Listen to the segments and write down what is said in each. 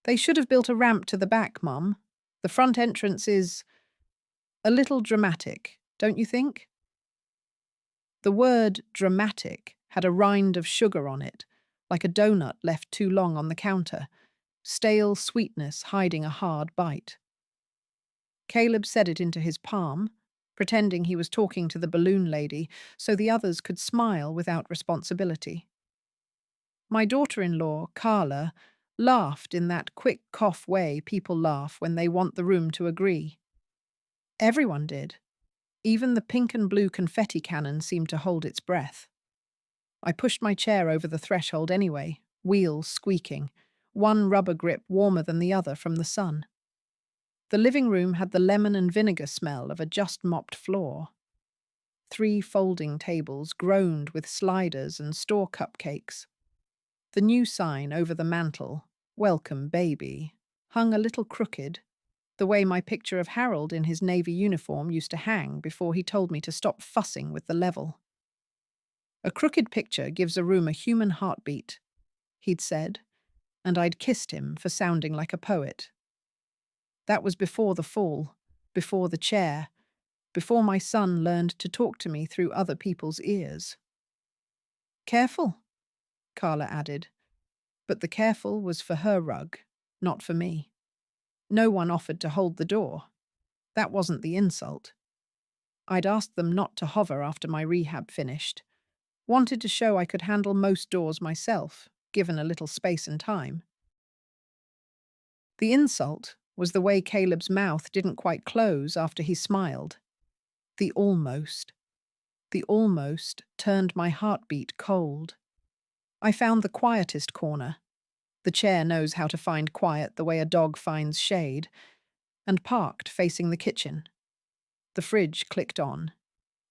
They should have built a ramp to the back, Mum. The front entrance is a little dramatic, don't you think? The word dramatic had a rind of sugar on it, like a donut left too long on the counter, stale sweetness hiding a hard bite. Caleb said it into his palm, pretending he was talking to the balloon lady so the others could smile without responsibility. My daughter-in-law, Carla, laughed in that quick cough way people laugh when they want the room to agree. Everyone did. Even the pink and blue confetti cannon seemed to hold its breath. I pushed my chair over the threshold anyway, wheels squeaking, one rubber grip warmer than the other from the sun. The living room had the lemon and vinegar smell of a just-mopped floor. 3 folding tables groaned with sliders and store cupcakes. The new sign over the mantel, "Welcome, Baby," hung a little crooked, the way my picture of Harold in his navy uniform used to hang before he told me to stop fussing with the level. "A crooked picture gives a room a human heartbeat," he'd said, and I'd kissed him for sounding like a poet. That was before the fall, before the chair, before my son learned to talk to me through other people's ears. "Careful," Carla added, but the careful was for her rug, not for me. No one offered to hold the door. That wasn't the insult. I'd asked them not to hover after my rehab finished. Wanted to show I could handle most doors myself, given a little space and time. The insult was the way Caleb's mouth didn't quite close after he smiled. The almost. The almost turned my heartbeat cold. I found the quietest corner. The chair knows how to find quiet the way a dog finds shade, and parked facing the kitchen. The fridge clicked on.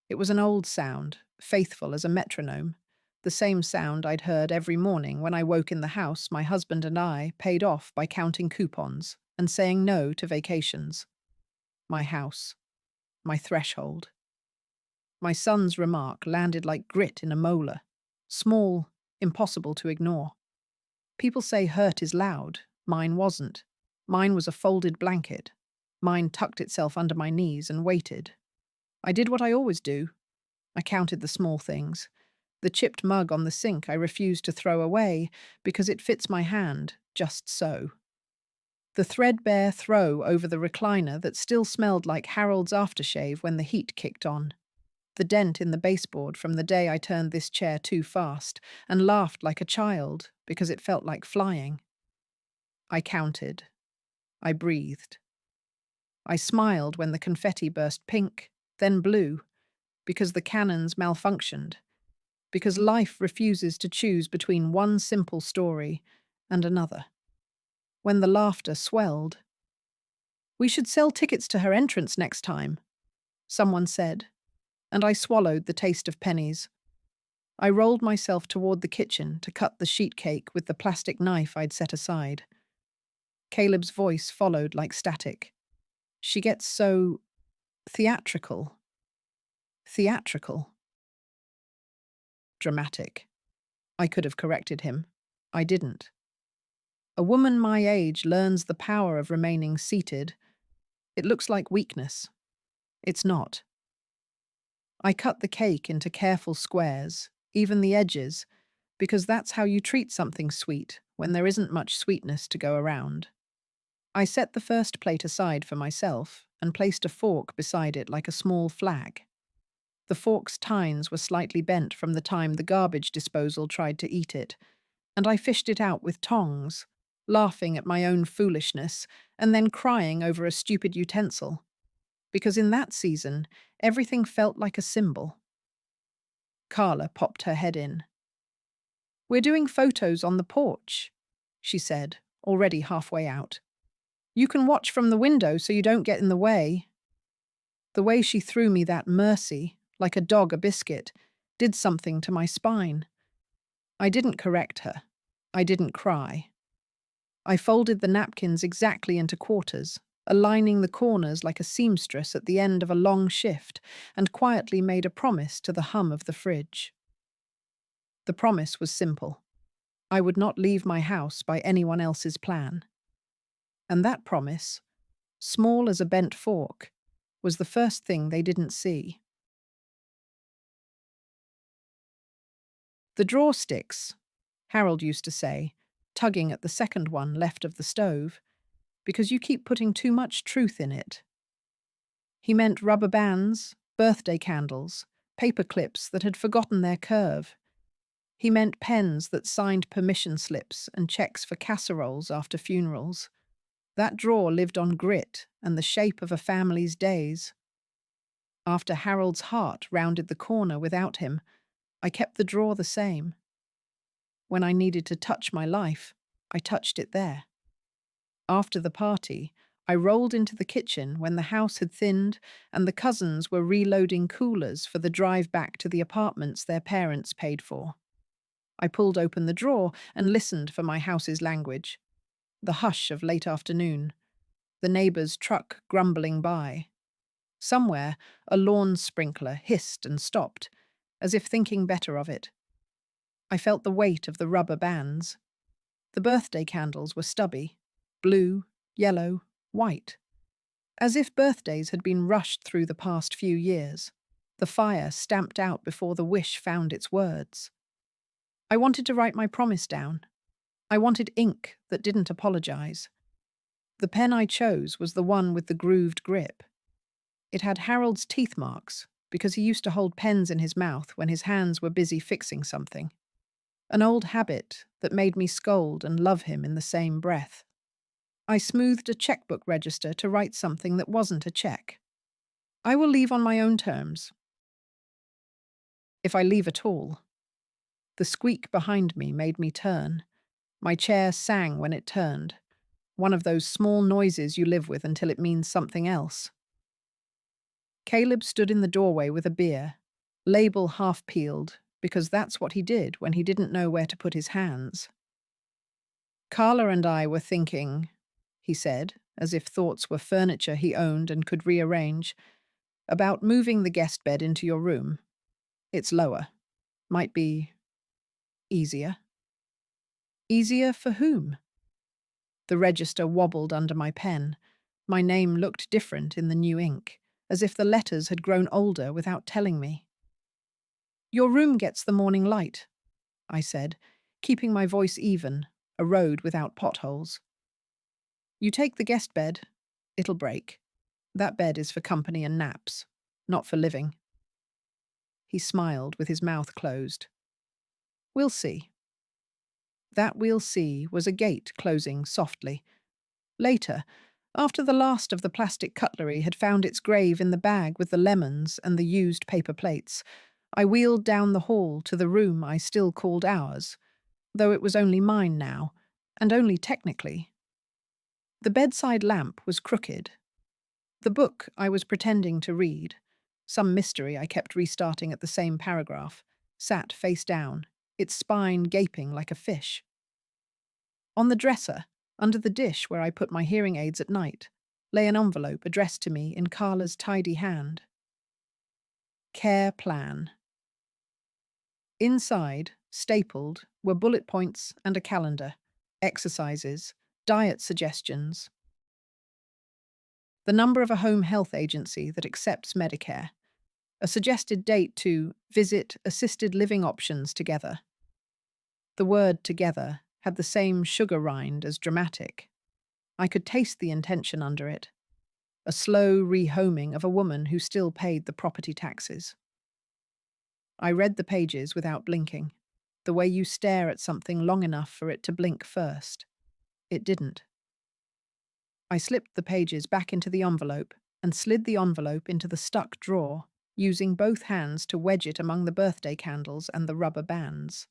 It was an old sound, faithful as a metronome, the same sound I'd heard every morning when I woke in the house my husband and I paid off by counting coupons and saying no to vacations. My house. My threshold. My son's remark landed like grit in a molar. Small, impossible to ignore. People say hurt is loud. Mine wasn't. Mine was a folded blanket. Mine tucked itself under my knees and waited. I did what I always do. I counted the small things. The chipped mug on the sink I refused to throw away because it fits my hand, just so. The threadbare throw over the recliner that still smelled like Harold's aftershave when the heat kicked on. The dent in the baseboard from the day I turned this chair too fast and laughed like a child because it felt like flying. I counted. I breathed. I smiled when the confetti burst pink, then blue, because the cannons malfunctioned, because life refuses to choose between one simple story and another. When the laughter swelled, "We should sell tickets to her entrance next time," someone said, and I swallowed the taste of pennies. I rolled myself toward the kitchen to cut the sheet cake with the plastic knife I'd set aside. Caleb's voice followed like static. "She gets so theatrical. Theatrical. Dramatic." I could have corrected him. I didn't. A woman my age learns the power of remaining seated. It looks like weakness. It's not. I cut the cake into careful squares, even the edges, because that's how you treat something sweet when there isn't much sweetness to go around. I set the first plate aside for myself and placed a fork beside it like a small flag. The fork's tines were slightly bent from the time the garbage disposal tried to eat it, and I fished it out with tongs, laughing at my own foolishness and then crying over a stupid utensil. Because in that season, everything felt like a symbol. Carla popped her head in. "We're doing photos on the porch," she said, already halfway out. "You can watch from the window so you don't get in the way." The way she threw me that mercy, like a dog a biscuit, did something to my spine. I didn't correct her. I didn't cry. I folded the napkins exactly into quarters, aligning the corners like a seamstress at the end of a long shift, and quietly made a promise to the hum of the fridge. The promise was simple. I would not leave my house by anyone else's plan. And that promise, small as a bent fork, was the first thing they didn't see. The drawer sticks, Harold used to say, tugging at the second one left of the stove, because you keep putting too much truth in it. He meant rubber bands, birthday candles, paper clips that had forgotten their curve. He meant pens that signed permission slips and checks for casseroles after funerals. That drawer lived on grit and the shape of a family's days. After Harold's heart rounded the corner without him, I kept the drawer the same. When I needed to touch my life, I touched it there. After the party, I rolled into the kitchen when the house had thinned and the cousins were reloading coolers for the drive back to the apartments their parents paid for. I pulled open the drawer and listened for my house's language. The hush of late afternoon, the neighbour's truck grumbling by. Somewhere, a lawn sprinkler hissed and stopped, as if thinking better of it. I felt the weight of the rubber bands. The birthday candles were stubby, blue, yellow, white. As if birthdays had been rushed through the past few years, the fire stamped out before the wish found its words. I wanted to write my promise down. I wanted ink that didn't apologize. The pen I chose was the one with the grooved grip. It had Harold's teeth marks, because he used to hold pens in his mouth when his hands were busy fixing something. An old habit that made me scold and love him in the same breath. I smoothed a checkbook register to write something that wasn't a check. I will leave on my own terms. If I leave at all. The squeak behind me made me turn. My chair sang when it turned. One of those small noises you live with until it means something else. Caleb stood in the doorway with a beer, label half peeled, because that's what he did when he didn't know where to put his hands. Carla and I were thinking, he said, as if thoughts were furniture he owned and could rearrange, about moving the guest bed into your room. It's lower. Might be easier. Easier for whom? The register wobbled under my pen. My name looked different in the new ink, as if the letters had grown older without telling me. Your room gets the morning light, I said, keeping my voice even, a road without potholes. You take the guest bed, it'll break. That bed is for company and naps, not for living. He smiled with his mouth closed. We'll see. That we'll see was a gate closing softly. Later, after the last of the plastic cutlery had found its grave in the bag with the lemons and the used paper plates, I wheeled down the hall to the room I still called ours, though it was only mine now, and only technically. The bedside lamp was crooked. The book I was pretending to read, some mystery I kept restarting at the same paragraph, sat face down, its spine gaping like a fish. On the dresser, under the dish where I put my hearing aids at night, lay an envelope addressed to me in Carla's tidy hand. Care plan. Inside, stapled, were bullet points and a calendar, exercises, diet suggestions. The number of a home health agency that accepts Medicare, a suggested date to visit assisted living options together. The word together had the same sugar rind as dramatic. I could taste the intention under it, a slow rehoming of a woman who still paid the property taxes. I read the pages without blinking, the way you stare at something long enough for it to blink first. It didn't. I slipped the pages back into the envelope and slid the envelope into the stuck drawer, using both hands to wedge it among the birthday candles and the rubber bands.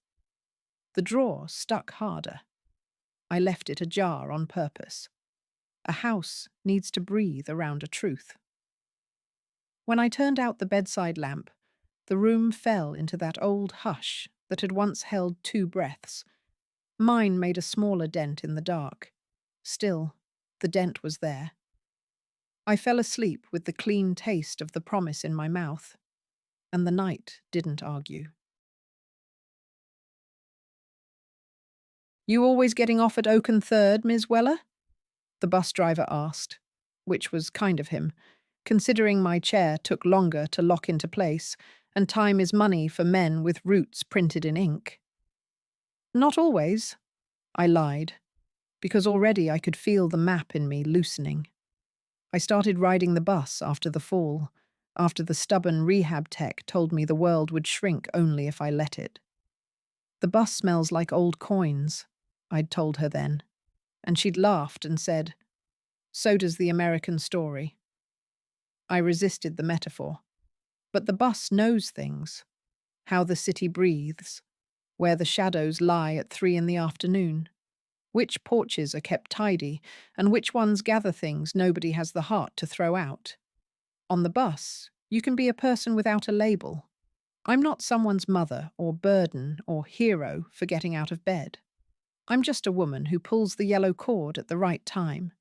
The drawer stuck harder. I left it ajar on purpose. A house needs to breathe around a truth. When I turned out the bedside lamp, the room fell into that old hush that had once held 2 breaths. Mine made a smaller dent in the dark. Still, the dent was there. I fell asleep with the clean taste of the promise in my mouth, and the night didn't argue. You always getting off at Oaken Third, Miss Weller? the bus driver asked, which was kind of him, considering my chair took longer to lock into place, and time is money for men with roots printed in ink. Not always, I lied, because already I could feel the map in me loosening. I started riding the bus after the fall, after the stubborn rehab tech told me the world would shrink only if I let it. The bus smells like old coins, I'd told her then, and she'd laughed and said, "So does the American story." I resisted the metaphor. But the bus knows things. How the city breathes, where the shadows lie at 3 in the afternoon, which porches are kept tidy, and which ones gather things nobody has the heart to throw out. On the bus, you can be a person without a label. I'm not someone's mother or burden or hero for getting out of bed. I'm just a woman who pulls the yellow cord at the right time.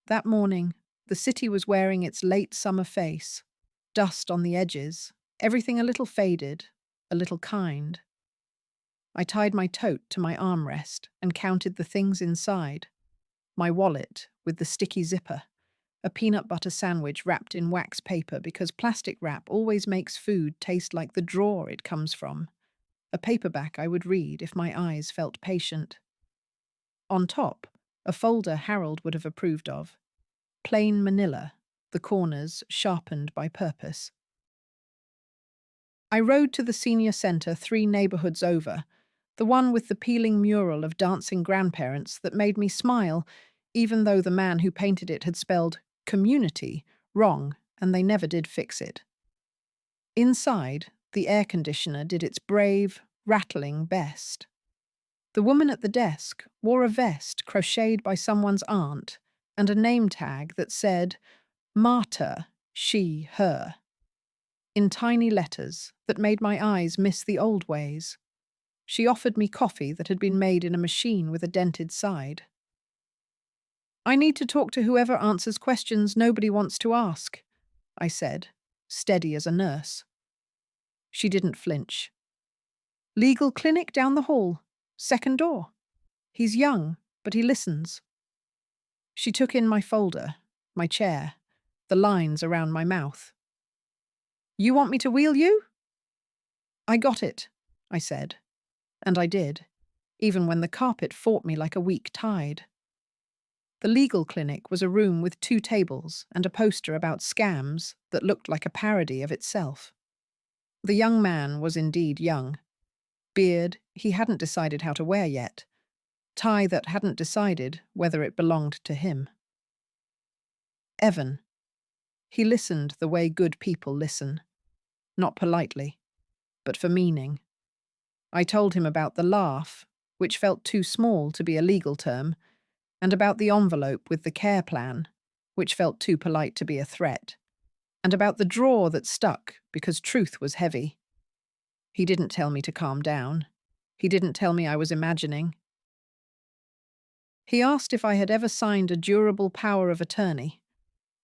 That morning, the city was wearing its late summer face, dust on the edges, everything a little faded, a little kind. I tied my tote to my armrest and counted the things inside. My wallet with the sticky zipper, a peanut butter sandwich wrapped in wax paper because plastic wrap always makes food taste like the drawer it comes from, a paperback I would read if my eyes felt patient. On top, a folder Harold would have approved of. Plain manila, the corners sharpened by purpose. I rode to the senior centre 3 neighbourhoods over, the one with the peeling mural of dancing grandparents that made me smile, even though the man who painted it had spelled community wrong and they never did fix it. Inside, the air conditioner did its brave, rattling best. The woman at the desk wore a vest crocheted by someone's aunt and a name tag that said, Marta, she, her, in tiny letters that made my eyes miss the old ways. She offered me coffee that had been made in a machine with a dented side. I need to talk to whoever answers questions nobody wants to ask, I said, steady as a nurse. She didn't flinch. Legal clinic down the hall, second door. He's young, but he listens. She took in my folder, my chair, the lines around my mouth. You want me to wheel you? I got it, I said. And I did, even when the carpet fought me like a weak tide. The legal clinic was a room with 2 tables and a poster about scams that looked like a parody of itself. The young man was indeed young. Beard he hadn't decided how to wear yet. Tie that hadn't decided whether it belonged to him. Evan. He listened the way good people listen. Not politely, but for meaning. I told him about the laugh, which felt too small to be a legal term, and about the envelope with the care plan, which felt too polite to be a threat, and about the drawer that stuck because truth was heavy. He didn't tell me to calm down. He didn't tell me I was imagining. He asked if I had ever signed a durable power of attorney.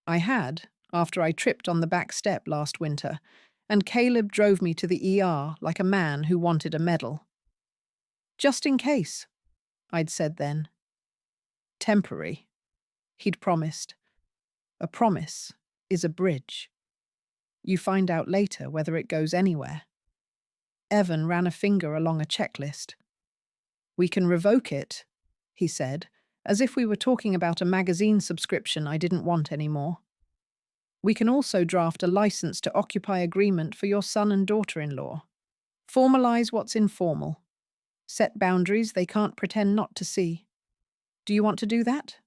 I had, after I tripped on the back step last winter, and Caleb drove me to the ER like a man who wanted a medal. Just in case, I'd said then. Temporary, he'd promised. A promise is a bridge. You find out later whether it goes anywhere. Evan ran a finger along a checklist. We can revoke it, he said, as if we were talking about a magazine subscription I didn't want anymore. We can also draft a license to occupy agreement for your son and daughter-in-law. Formalize what's informal. Set boundaries they can't pretend not to see. Do you want to do that?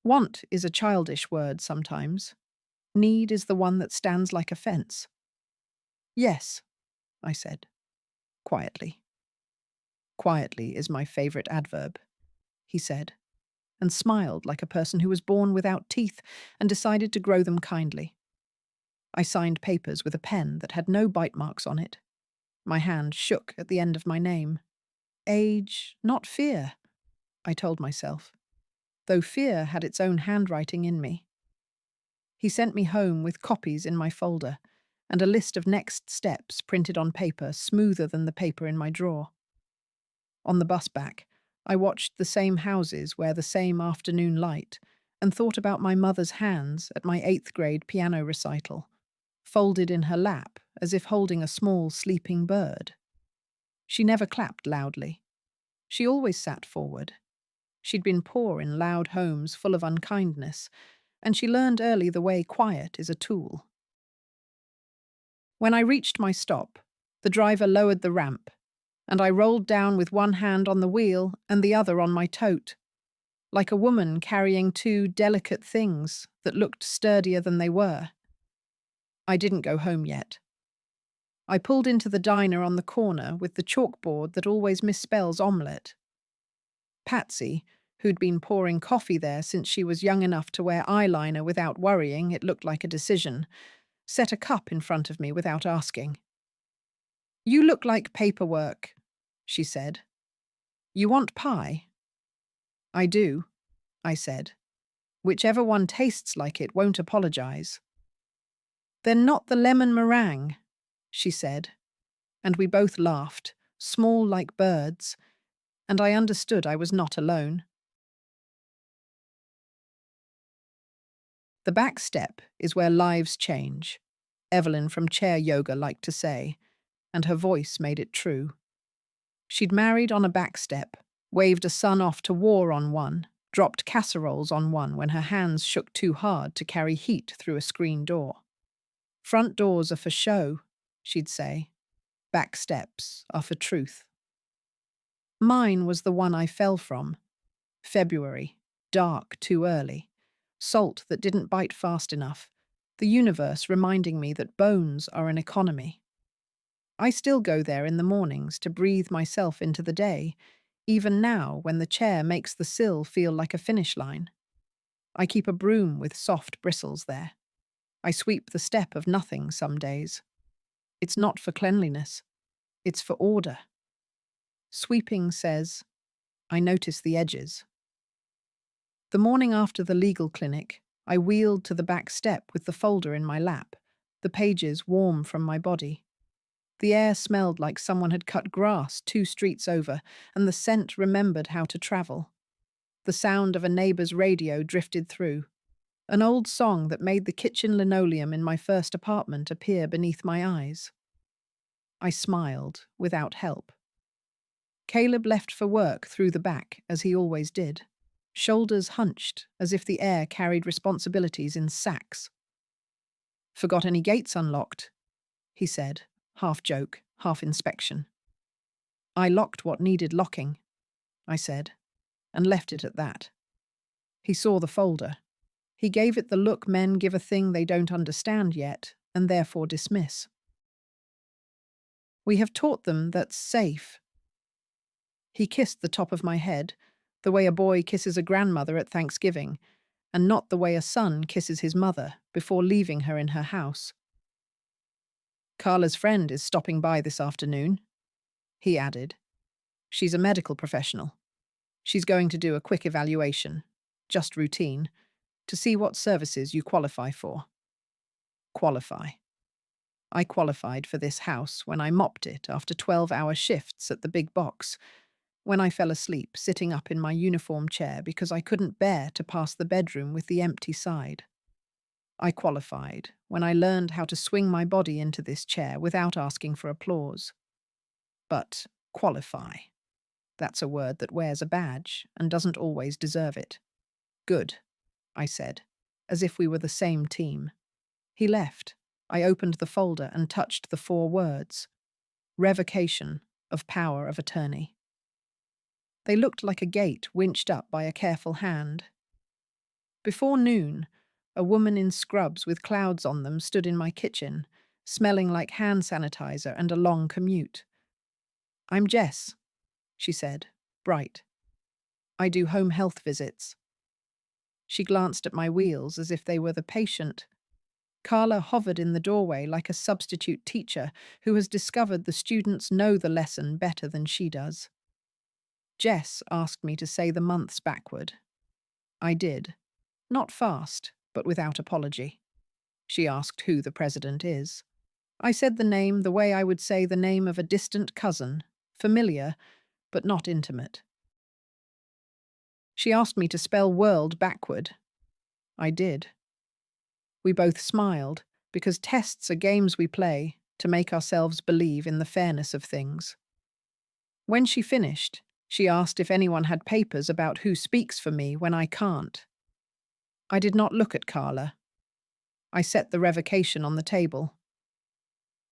Want is a childish word sometimes. Need is the one that stands like a fence. Yes, I said, quietly. Quietly is my favorite adverb, he said, and smiled like a person who was born without teeth and decided to grow them kindly. I signed papers with a pen that had no bite marks on it. My hand shook at the end of my name. Age, not fear, I told myself, though fear had its own handwriting in me. He sent me home with copies in my folder and a list of next steps printed on paper smoother than the paper in my drawer. On the bus back, I watched the same houses wear the same afternoon light and thought about my mother's hands at my 8th grade piano recital, folded in her lap as if holding a small sleeping bird. She never clapped loudly. She always sat forward. She'd been poor in loud homes full of unkindness, and she learned early the way quiet is a tool. When I reached my stop, the driver lowered the ramp, and I rolled down with one hand on the wheel and the other on my tote, like a woman carrying two delicate things that looked sturdier than they were. I didn't go home yet. I pulled into the diner on the corner with the chalkboard that always misspells omelette. Patsy, who'd been pouring coffee there since she was young enough to wear eyeliner without worrying it looked like a decision, set a cup in front of me without asking. "You look like paperwork," she said. "You want pie?" "I do," I said. "Whichever one tastes like it won't apologize." "Then not the lemon meringue," she said, and we both laughed, small like birds, and I understood I was not alone. The back step is where lives change, Evelyn from chair yoga liked to say, and her voice made it true. She'd married on a back step, waved a son off to war on one, dropped casseroles on one when her hands shook too hard to carry heat through a screen door. "Front doors are for show," she'd say. "Back steps are for truth." Mine was the one I fell from. February, dark too early. Salt that didn't bite fast enough. The universe reminding me that bones are an economy. I still go there in the mornings to breathe myself into the day, even now when the chair makes the sill feel like a finish line. I keep a broom with soft bristles there. I sweep the step of nothing some days. It's not for cleanliness. It's for order. Sweeping says, I notice the edges. The morning after the legal clinic, I wheeled to the back step with the folder in my lap, the pages warm from my body. The air smelled like someone had cut grass 2 streets over, and the scent remembered how to travel. The sound of a neighbor's radio drifted through, an old song that made the kitchen linoleum in my first apartment appear beneath my eyes. I smiled, without help. Caleb left for work through the back, as he always did, shoulders hunched as if the air carried responsibilities in sacks. "Forgot any gates unlocked?" he said, half joke, half inspection. "I locked what needed locking," I said, and left it at that. He saw the folder. He gave it the look men give a thing they don't understand yet, and therefore dismiss. "We have taught them that's safe." He kissed the top of my head, the way a boy kisses a grandmother at Thanksgiving, and not the way a son kisses his mother before leaving her in her house. "Carla's friend is stopping by this afternoon," he added. "She's a medical professional. She's going to do a quick evaluation, just routine, to see what services you qualify for." Qualify. I qualified for this house when I mopped it after 12-hour shifts at the big box, when I fell asleep sitting up in my uniform chair because I couldn't bear to pass the bedroom with the empty side. I qualified when I learned how to swing my body into this chair without asking for applause. But qualify. That's a word that wears a badge and doesn't always deserve it. "Good," I said, as if we were the same team. He left. I opened the folder and touched the 4 words. Revocation of power of attorney. They looked like a gate winched up by a careful hand. Before noon, a woman in scrubs with clouds on them stood in my kitchen, smelling like hand sanitizer and a long commute. "I'm Jess," she said, bright. "I do home health visits." She glanced at my wheels as if they were the patient. Carla hovered in the doorway like a substitute teacher who has discovered the students know the lesson better than she does. Jess asked me to say the months backward. I did. Not fast, but without apology. She asked who the president is. I said the name the way I would say the name of a distant cousin, familiar, but not intimate. She asked me to spell world backward. I did. We both smiled, because tests are games we play to make ourselves believe in the fairness of things. When she finished, she asked if anyone had papers about who speaks for me when I can't. I did not look at Carla. I set the revocation on the table.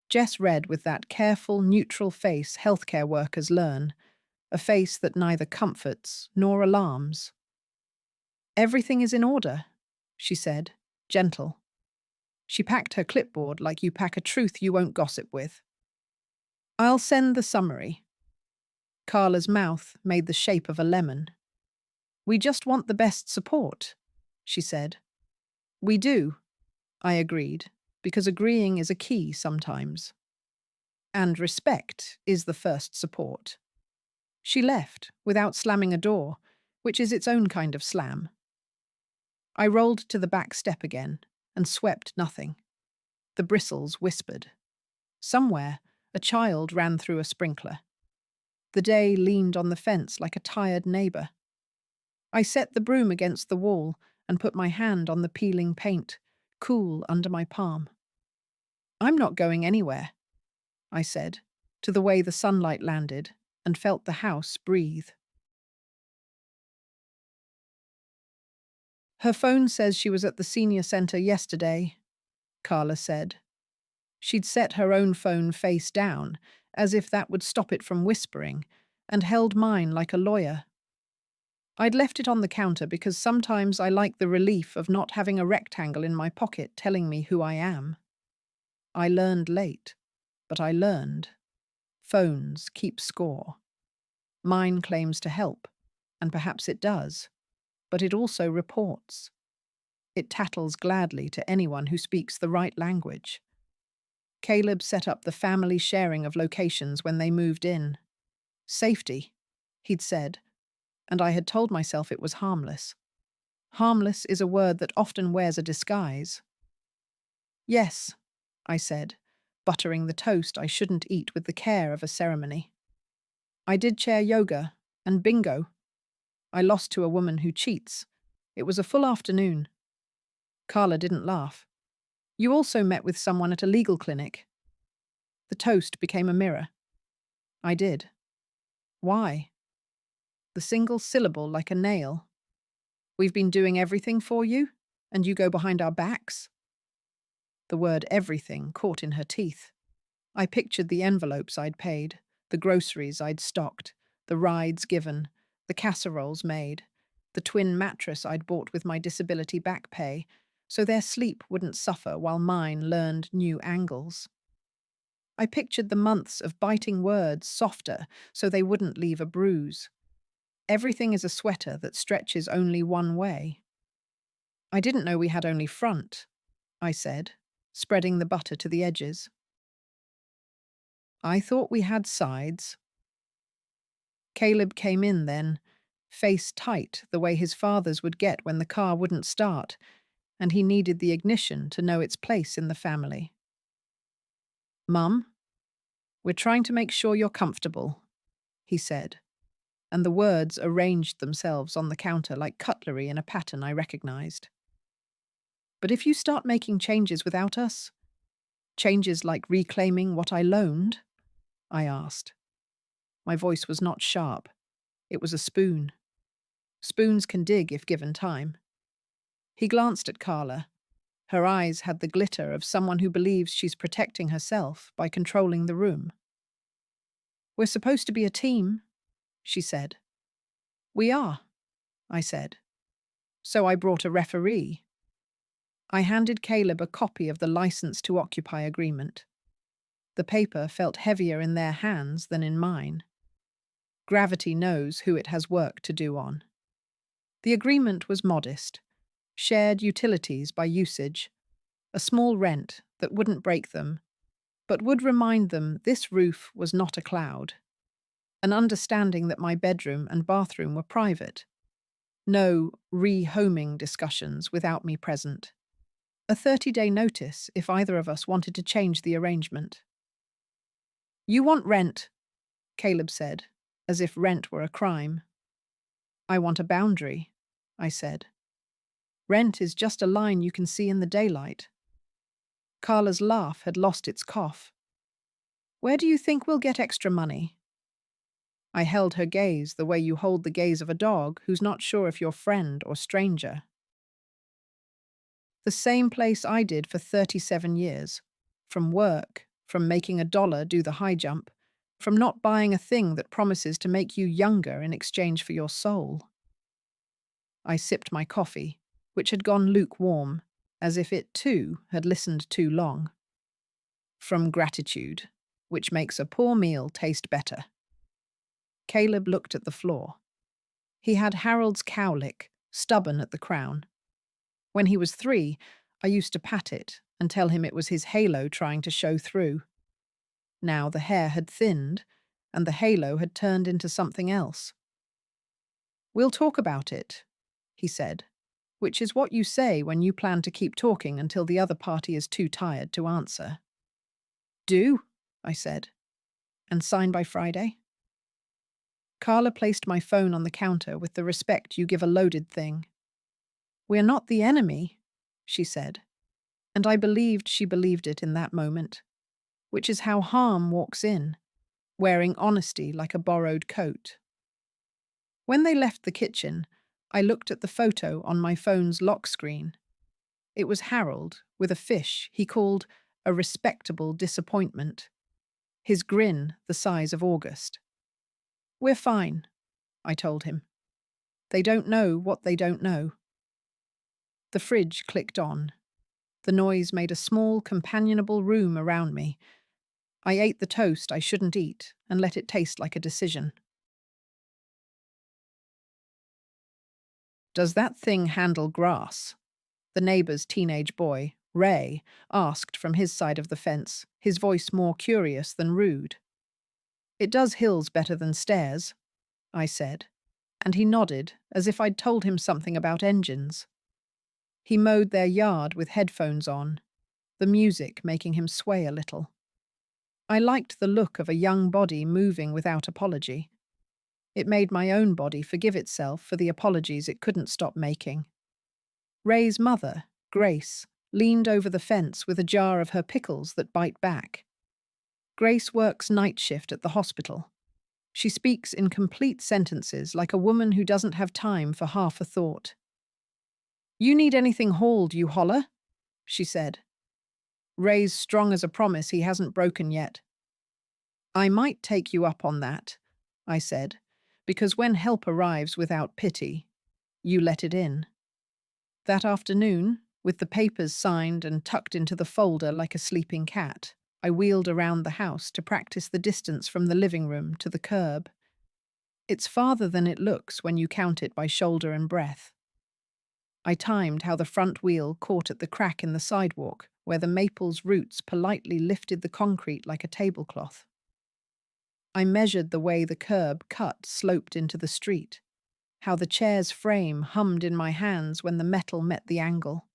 Jess read with that careful, neutral face healthcare workers learn, a face that neither comforts nor alarms. "Everything is in order," she said, gentle. She packed her clipboard like you pack a truth you won't gossip with. "I'll send the summary." Carla's mouth made the shape of a lemon. "We just want the best support," she said. "We do," I agreed, because agreeing is a key sometimes. And respect is the first support. She left without slamming a door, which is its own kind of slam. I rolled to the back step again and swept nothing. The bristles whispered. Somewhere, a child ran through a sprinkler. The day leaned on the fence like a tired neighbor. I set the broom against the wall and put my hand on the peeling paint, cool under my palm. "I'm not going anywhere," I said, to the way the sunlight landed, and felt the house breathe. "Her phone says she was at the senior center yesterday," Carla said. She'd set her own phone face down, as if that would stop it from whispering, and held mine like a lawyer. I'd left it on the counter because sometimes I like the relief of not having a rectangle in my pocket telling me who I am. I learned late, but I learned. Phones keep score. Mine claims to help, and perhaps it does, but it also reports. It tattles gladly to anyone who speaks the right language. Caleb set up the family sharing of locations when they moved in. Safety, he'd said, and I had told myself it was harmless. Harmless is a word that often wears a disguise. "Yes," I said, buttering the toast I shouldn't eat with the care of a ceremony. "I did chair yoga and bingo. I lost to a woman who cheats. It was a full afternoon." Carla didn't laugh. "You also met with someone at a legal clinic." The toast became a mirror. I did. "Why?" The single syllable like a nail. "We've been doing everything for you, and you go behind our backs?" The word everything caught in her teeth. I pictured the envelopes I'd paid, the groceries I'd stocked, the rides given, the casseroles made, the twin mattress I'd bought with my disability back pay, so their sleep wouldn't suffer while mine learned new angles. I pictured the months of biting words softer so they wouldn't leave a bruise. Everything is a sweater that stretches only one way. "I didn't know we had only front," I said, spreading the butter to the edges. "I thought we had sides." Caleb came in then, face tight the way his father's would get when the car wouldn't start, and he needed the ignition to know its place in the family. "Mum, we're trying to make sure you're comfortable," he said, and the words arranged themselves on the counter like cutlery in a pattern I recognized. "But if you start making changes without us, changes like reclaiming what I loaned?" I asked. My voice was not sharp. It was a spoon. Spoons can dig if given time. He glanced at Carla. Her eyes had the glitter of someone who believes she's protecting herself by controlling the room. "We're supposed to be a team," she said. "We are," I said. "So I brought a referee." I handed Caleb a copy of the License to Occupy agreement. The paper felt heavier in their hands than in mine. Gravity knows who it has work to do on. The agreement was modest. Shared utilities by usage, a small rent that wouldn't break them, but would remind them this roof was not a cloud. An understanding that my bedroom and bathroom were private. No re-homing discussions without me present. A 30-day notice if either of us wanted to change the arrangement. "You want rent," Caleb said, as if rent were a crime. I want a boundary, I said. Rent is just a line you can see in the daylight. Carla's laugh had lost its cough. Where do you think we'll get extra money? I held her gaze the way you hold the gaze of a dog who's not sure if you're friend or stranger. The same place I did for 37 years. From work, from making $1 do the high jump, from not buying a thing that promises to make you younger in exchange for your soul. I sipped my coffee, which had gone lukewarm, as if it too had listened too long. From gratitude, which makes a poor meal taste better. Caleb looked at the floor. He had Harold's cowlick, stubborn at the crown. When he was 3, I used to pat it and tell him it was his halo trying to show through. Now the hair had thinned, and the halo had turned into something else. We'll talk about it, he said, which is what you say when you plan to keep talking until the other party is too tired to answer. Do, I said, and sign by Friday? Carla placed my phone on the counter with the respect you give a loaded thing. We're not the enemy, she said, and I believed she believed it in that moment, which is how harm walks in, wearing honesty like a borrowed coat. When they left the kitchen, I looked at the photo on my phone's lock screen. It was Harold, with a fish he called a respectable disappointment, his grin the size of August. We're fine, I told him. They don't know what they don't know. The fridge clicked on. The noise made a small, companionable room around me. I ate the toast I shouldn't eat and let it taste like a decision. Does that thing handle grass? The neighbor's teenage boy, Ray, asked from his side of the fence, his voice more curious than rude. It does hills better than stairs, I said, and he nodded as if I'd told him something about engines. He mowed their yard with headphones on, the music making him sway a little. I liked the look of a young body moving without apology. It made my own body forgive itself for the apologies it couldn't stop making. Ray's mother, Grace, leaned over the fence with a jar of her pickles that bite back. Grace works night shift at the hospital. She speaks in complete sentences like a woman who doesn't have time for half a thought. You need anything hauled, you holler, she said. Ray's strong as a promise he hasn't broken yet. I might take you up on that, I said, because when help arrives without pity, you let it in. That afternoon, with the papers signed and tucked into the folder like a sleeping cat, I wheeled around the house to practice the distance from the living room to the curb. It's farther than it looks when you count it by shoulder and breath. I timed how the front wheel caught at the crack in the sidewalk where the maple's roots politely lifted the concrete like a tablecloth. I measured the way the curb cut sloped into the street, how the chair's frame hummed in my hands when the metal met the angle.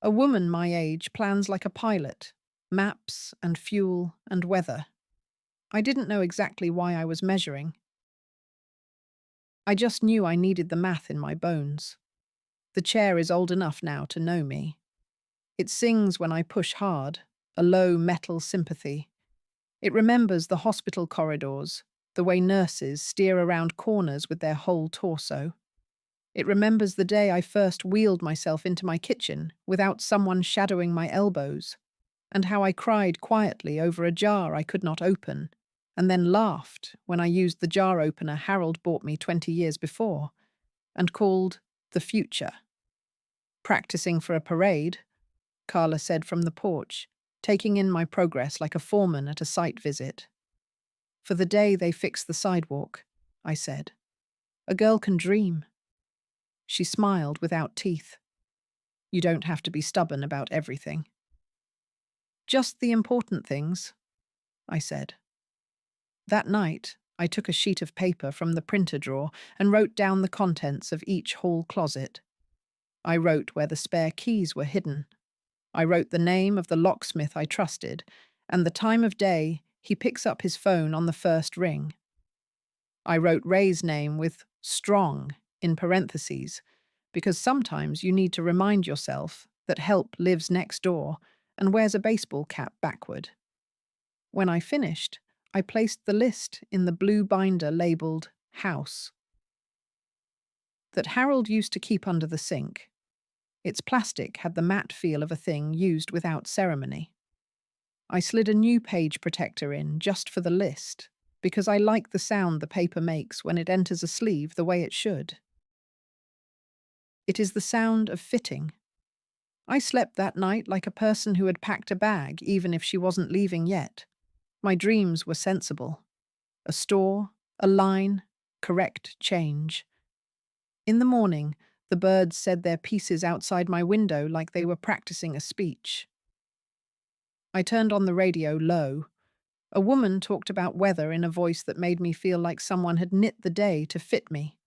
A woman my age plans like a pilot, maps and fuel and weather. I didn't know exactly why I was measuring. I just knew I needed the math in my bones. The chair is old enough now to know me. It sings when I push hard, a low metal sympathy. It remembers the hospital corridors, the way nurses steer around corners with their whole torso. It remembers the day I first wheeled myself into my kitchen without someone shadowing my elbows, and how I cried quietly over a jar I could not open, and then laughed when I used the jar opener Harold bought me 20 years before, and called the future. Practicing for a parade, Carla said from the porch, taking in my progress like a foreman at a site visit. For the day they fix the sidewalk, I said. A girl can dream. She smiled without teeth. You don't have to be stubborn about everything. Just the important things, I said. That night, I took a sheet of paper from the printer drawer and wrote down the contents of each hall closet. I wrote where the spare keys were hidden. I wrote the name of the locksmith I trusted and the time of day he picks up his phone on the first ring. I wrote Ray's name with strong in parentheses, because sometimes you need to remind yourself that help lives next door and wears a baseball cap backward. When I finished, I placed the list in the blue binder labeled House that Harold used to keep under the sink. Its plastic had the matte feel of a thing used without ceremony. I slid a new page protector in just for the list, because I like the sound the paper makes when it enters a sleeve the way it should. It is the sound of fitting. I slept that night like a person who had packed a bag, even if she wasn't leaving yet. My dreams were sensible. A store, a line, correct change. In the morning, the birds said their pieces outside my window like they were practicing a speech. I turned on the radio low. A woman talked about weather in a voice that made me feel like someone had knit the day to fit me.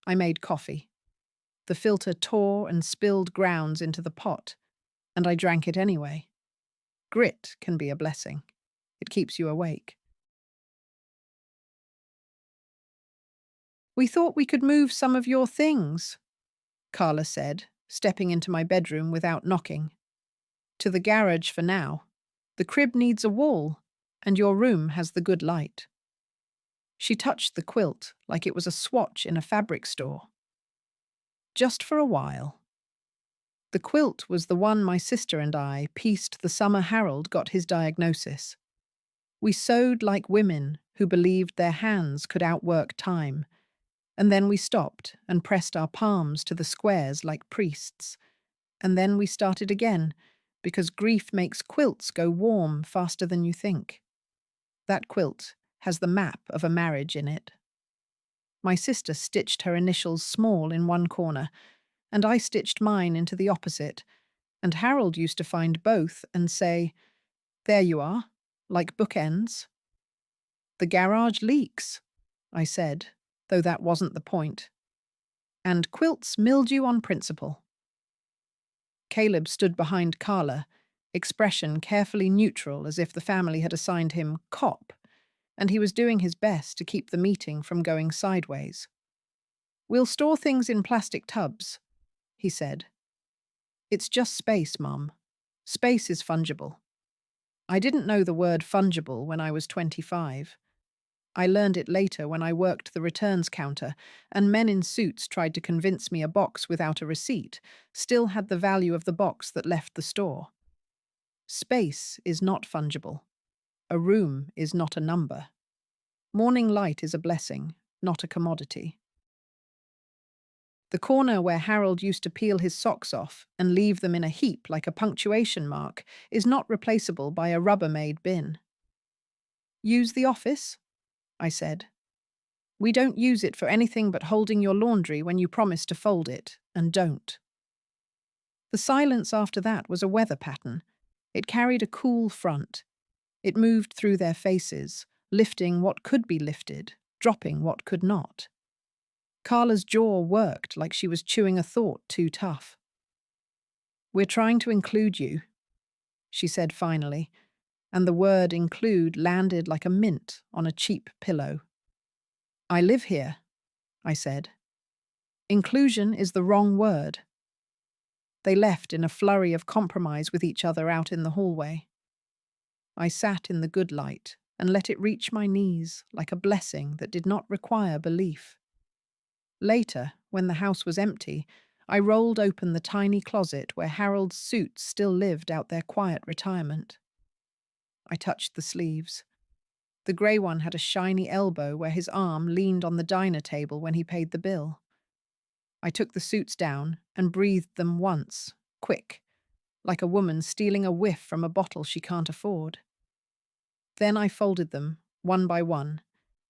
I made coffee. The filter tore and spilled grounds into the pot, and I drank it anyway. Grit can be a blessing. It keeps you awake. "We thought we could move some of your things," Carla said, stepping into my bedroom without knocking. "To the garage for now. The crib needs a wall, and your room has the good light." She touched the quilt like it was a swatch in a fabric store. "Just for a while." The quilt was the one my sister and I pieced the summer Harold got his diagnosis. We sewed like women who believed their hands could outwork time, and then we stopped and pressed our palms to the squares like priests. And then we started again, because grief makes quilts go warm faster than you think. That quilt has the map of a marriage in it. My sister stitched her initials small in one corner, and I stitched mine into the opposite, and Harold used to find both and say, "There you are, like bookends." "The garage leaks," I said, though that wasn't the point. "And quilts mildew on principle." Caleb stood behind Carla, expression carefully neutral as if the family had assigned him cop, and he was doing his best to keep the meeting from going sideways. "We'll store things in plastic tubs," he said. "It's just space, Mum. Space is fungible." I didn't know the word fungible when I was 25. I learned it later when I worked the returns counter, and men in suits tried to convince me a box without a receipt still had the value of the box that left the store. Space is not fungible. A room is not a number. Morning light is a blessing, not a commodity. The corner where Harold used to peel his socks off and leave them in a heap like a punctuation mark is not replaceable by a Rubbermaid bin. "Use the office?" I said. "We don't use it for anything but holding your laundry when you promise to fold it, and don't." The silence after that was a weather pattern. It carried a cool front. It moved through their faces, lifting what could be lifted, dropping what could not. Carla's jaw worked like she was chewing a thought too tough. "We're trying to include you," she said finally, and the word include landed like a mint on a cheap pillow. "I live here," I said. "Inclusion is the wrong word." They left in a flurry of compromise with each other out in the hallway. I sat in the good light and let it reach my knees like a blessing that did not require belief. Later, when the house was empty, I rolled open the tiny closet where Harold's suits still lived out their quiet retirement. I touched the sleeves. The grey one had a shiny elbow where his arm leaned on the diner table when he paid the bill. I took the suits down and breathed them once, quick, like a woman stealing a whiff from a bottle she can't afford. Then I folded them, one by one,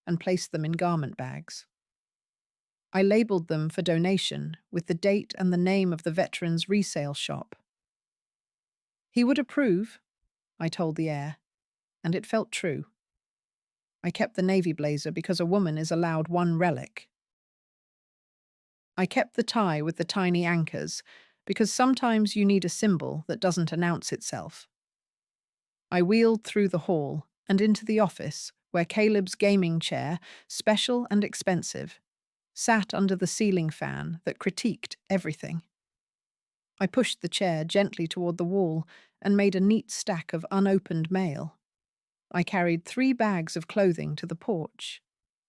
and placed them in garment bags. I labelled them for donation with the date and the name of the veteran's resale shop. He would approve, I told the heir, and it felt true. I kept the navy blazer because a woman is allowed one relic. I kept the tie with the tiny anchors because sometimes you need a symbol that doesn't announce itself. I wheeled through the hall and into the office where Caleb's gaming chair, special and expensive, sat under the ceiling fan that critiqued everything. I pushed the chair gently toward the wall and made a neat stack of unopened mail. I carried 3 bags of clothing to the porch,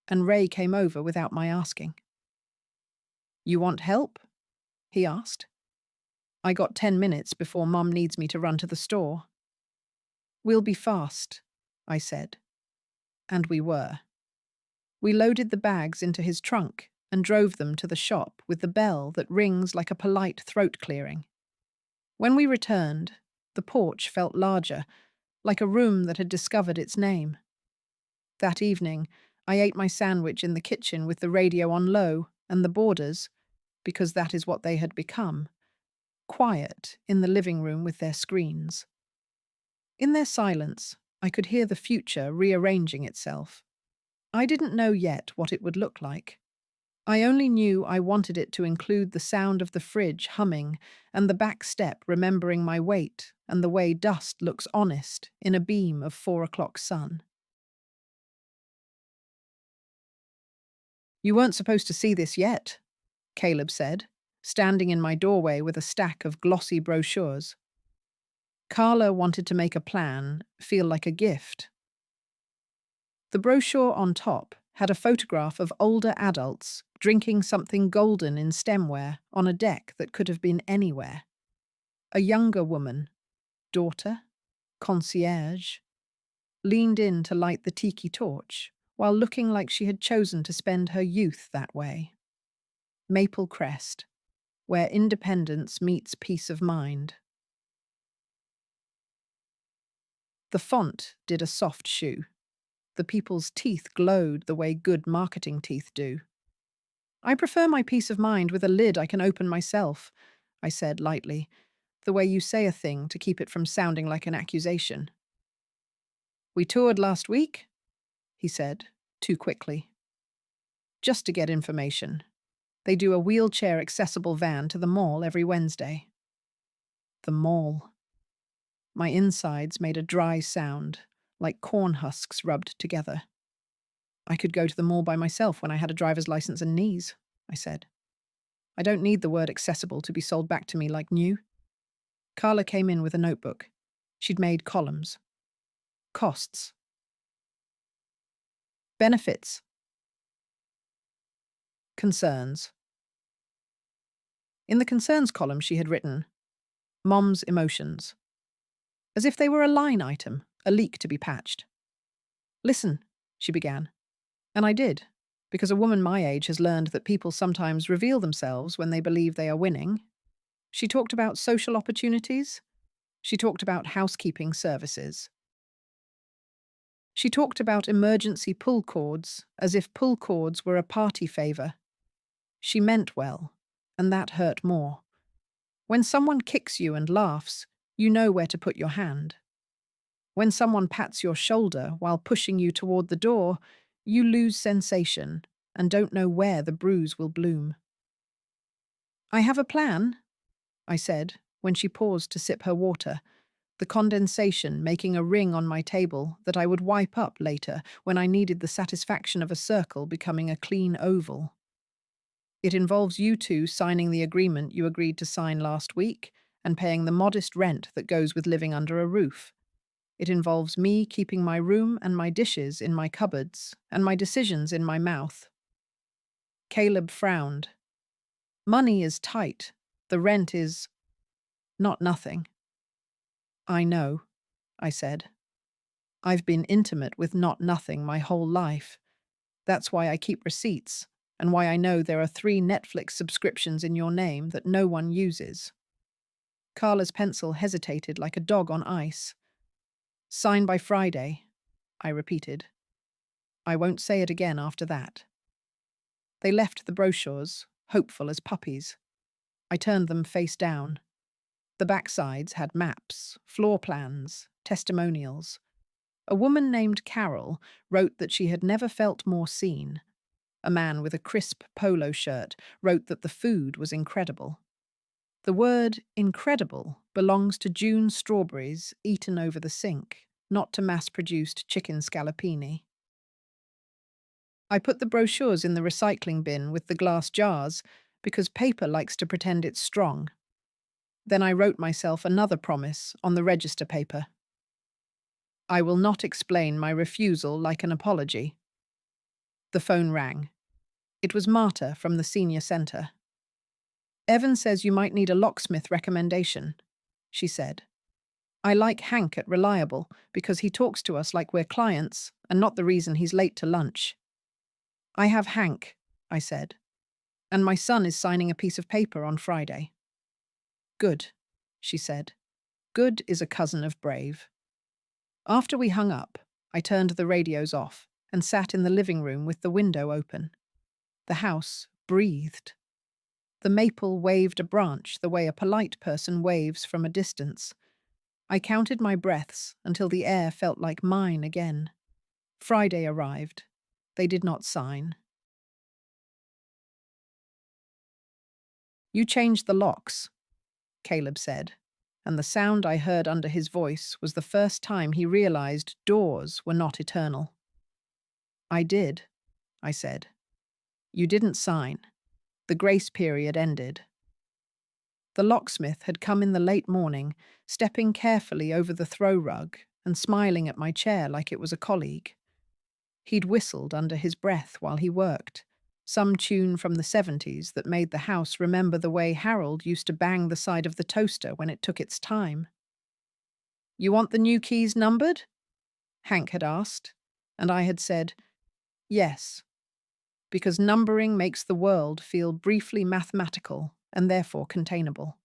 and Ray came over without my asking. "You want help?" he asked. "I got 10 minutes before Mum needs me to run to the store." "We'll be fast," I said. And we were. We loaded the bags into his trunk and drove them to the shop with the bell that rings like a polite throat clearing. When we returned, the porch felt larger, like a room that had discovered its name. That evening, I ate my sandwich in the kitchen with the radio on low and the boarders, because that is what they had become, quiet in the living room with their screens. In their silence, I could hear the future rearranging itself. I didn't know yet what it would look like. I only knew I wanted it to include the sound of the fridge humming and the back step remembering my weight and the way dust looks honest in a beam of 4 o'clock sun. "You weren't supposed to see this yet," Caleb said, standing in my doorway with a stack of glossy brochures. Carla wanted to make a plan feel like a gift. The brochure on top had a photograph of older adults drinking something golden in stemware on a deck that could have been anywhere. A younger woman, daughter, concierge, leaned in to light the tiki torch while looking like she had chosen to spend her youth that way. Maple Crest, where independence meets peace of mind. The font did a soft shoe. The people's teeth glowed the way good marketing teeth do. "I prefer my peace of mind with a lid I can open myself," I said lightly, the way you say a thing to keep it from sounding like an accusation. "We toured last week," he said, too quickly. "Just to get information. They do a wheelchair-accessible van to the mall every Wednesday." The mall. My insides made a dry sound, like corn husks rubbed together. "I could go to the mall by myself when I had a driver's license and knees," I said. "I don't need the word accessible to be sold back to me like new." Carla came in with a notebook. She'd made columns. Costs. Benefits. Concerns. In the concerns column she had written, "Mom's emotions." As if they were a line item, a leak to be patched. "Listen," she began. And I did, because a woman my age has learned that people sometimes reveal themselves when they believe they are winning. She talked about social opportunities. She talked about housekeeping services. She talked about emergency pull cords as if pull cords were a party favor. She meant well, and that hurt more. When someone kicks you and laughs, you know where to put your hand. When someone pats your shoulder while pushing you toward the door, you lose sensation and don't know where the bruise will bloom. "I have a plan," I said when she paused to sip her water, the condensation making a ring on my table that I would wipe up later when I needed the satisfaction of a circle becoming a clean oval. "It involves you two signing the agreement you agreed to sign last week and paying the modest rent that goes with living under a roof. It involves me keeping my room and my dishes in my cupboards and my decisions in my mouth." Caleb frowned. "Money is tight. The rent is not nothing." "I know," I said. "I've been intimate with not nothing my whole life. That's why I keep receipts, and why I know there are 3 Netflix subscriptions in your name that no one uses." Carla's pencil hesitated like a dog on ice. "Sign by Friday," I repeated. "I won't say it again after that." They left the brochures, hopeful as puppies. I turned them face down. The backsides had maps, floor plans, testimonials. A woman named Carol wrote that she had never felt more seen. A man with a crisp polo shirt wrote that the food was incredible. The word incredible belongs to June strawberries eaten over the sink, not to mass-produced chicken scallopini. I put the brochures in the recycling bin with the glass jars because paper likes to pretend it's strong. Then I wrote myself another promise on the register paper. I will not explain my refusal like an apology. The phone rang. It was Marta from the senior centre. Evan says you might need a locksmith recommendation, she said. I like Hank at Reliable because he talks to us like we're clients and not the reason he's late to lunch. I have Hank, I said, and my son is signing a piece of paper on Friday. Good, she said. Good is a cousin of brave. After we hung up, I turned the radios off and sat in the living room with the window open. The house breathed. The maple waved a branch the way a polite person waves from a distance. I counted my breaths until the air felt like mine again. Friday arrived. They did not sign. You changed the locks, Caleb said, and the sound I heard under his voice was the first time he realized doors were not eternal. I did, I said. You didn't sign. The grace period ended. The locksmith had come in the late morning, stepping carefully over the throw rug and smiling at my chair like it was a colleague. He'd whistled under his breath while he worked, some tune from the 70s that made the house remember the way Harold used to bang the side of the toaster when it took its time. You want the new keys numbered? Hank had asked, and I had said, yes, because numbering makes the world feel briefly mathematical and therefore containable.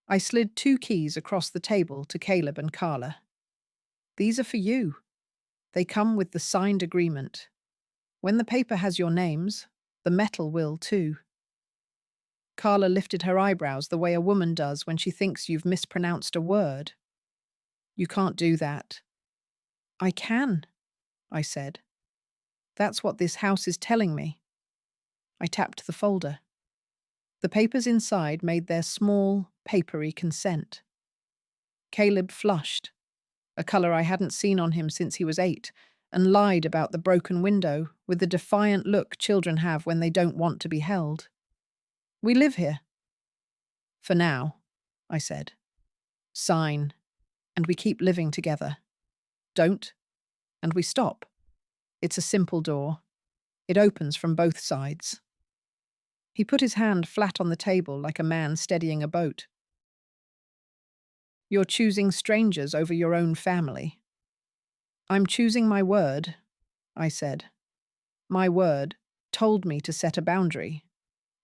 I slid 2 keys across the table to Caleb and Carla. These are for you. They come with the signed agreement. When the paper has your names, the metal will too. Carla lifted her eyebrows the way a woman does when she thinks you've mispronounced a word. You can't do that. I can, I said. That's what this house is telling me. I tapped the folder. The papers inside made their small, papery consent. Caleb flushed, a colour I hadn't seen on him since he was 8, and lied about the broken window with the defiant look children have when they don't want to be held. We live here. For now, I said. Sign, and we keep living together. Don't, and we stop. It's a simple door. It opens from both sides. He put his hand flat on the table like a man steadying a boat. You're choosing strangers over your own family. I'm choosing my word, I said. My word told me to set a boundary.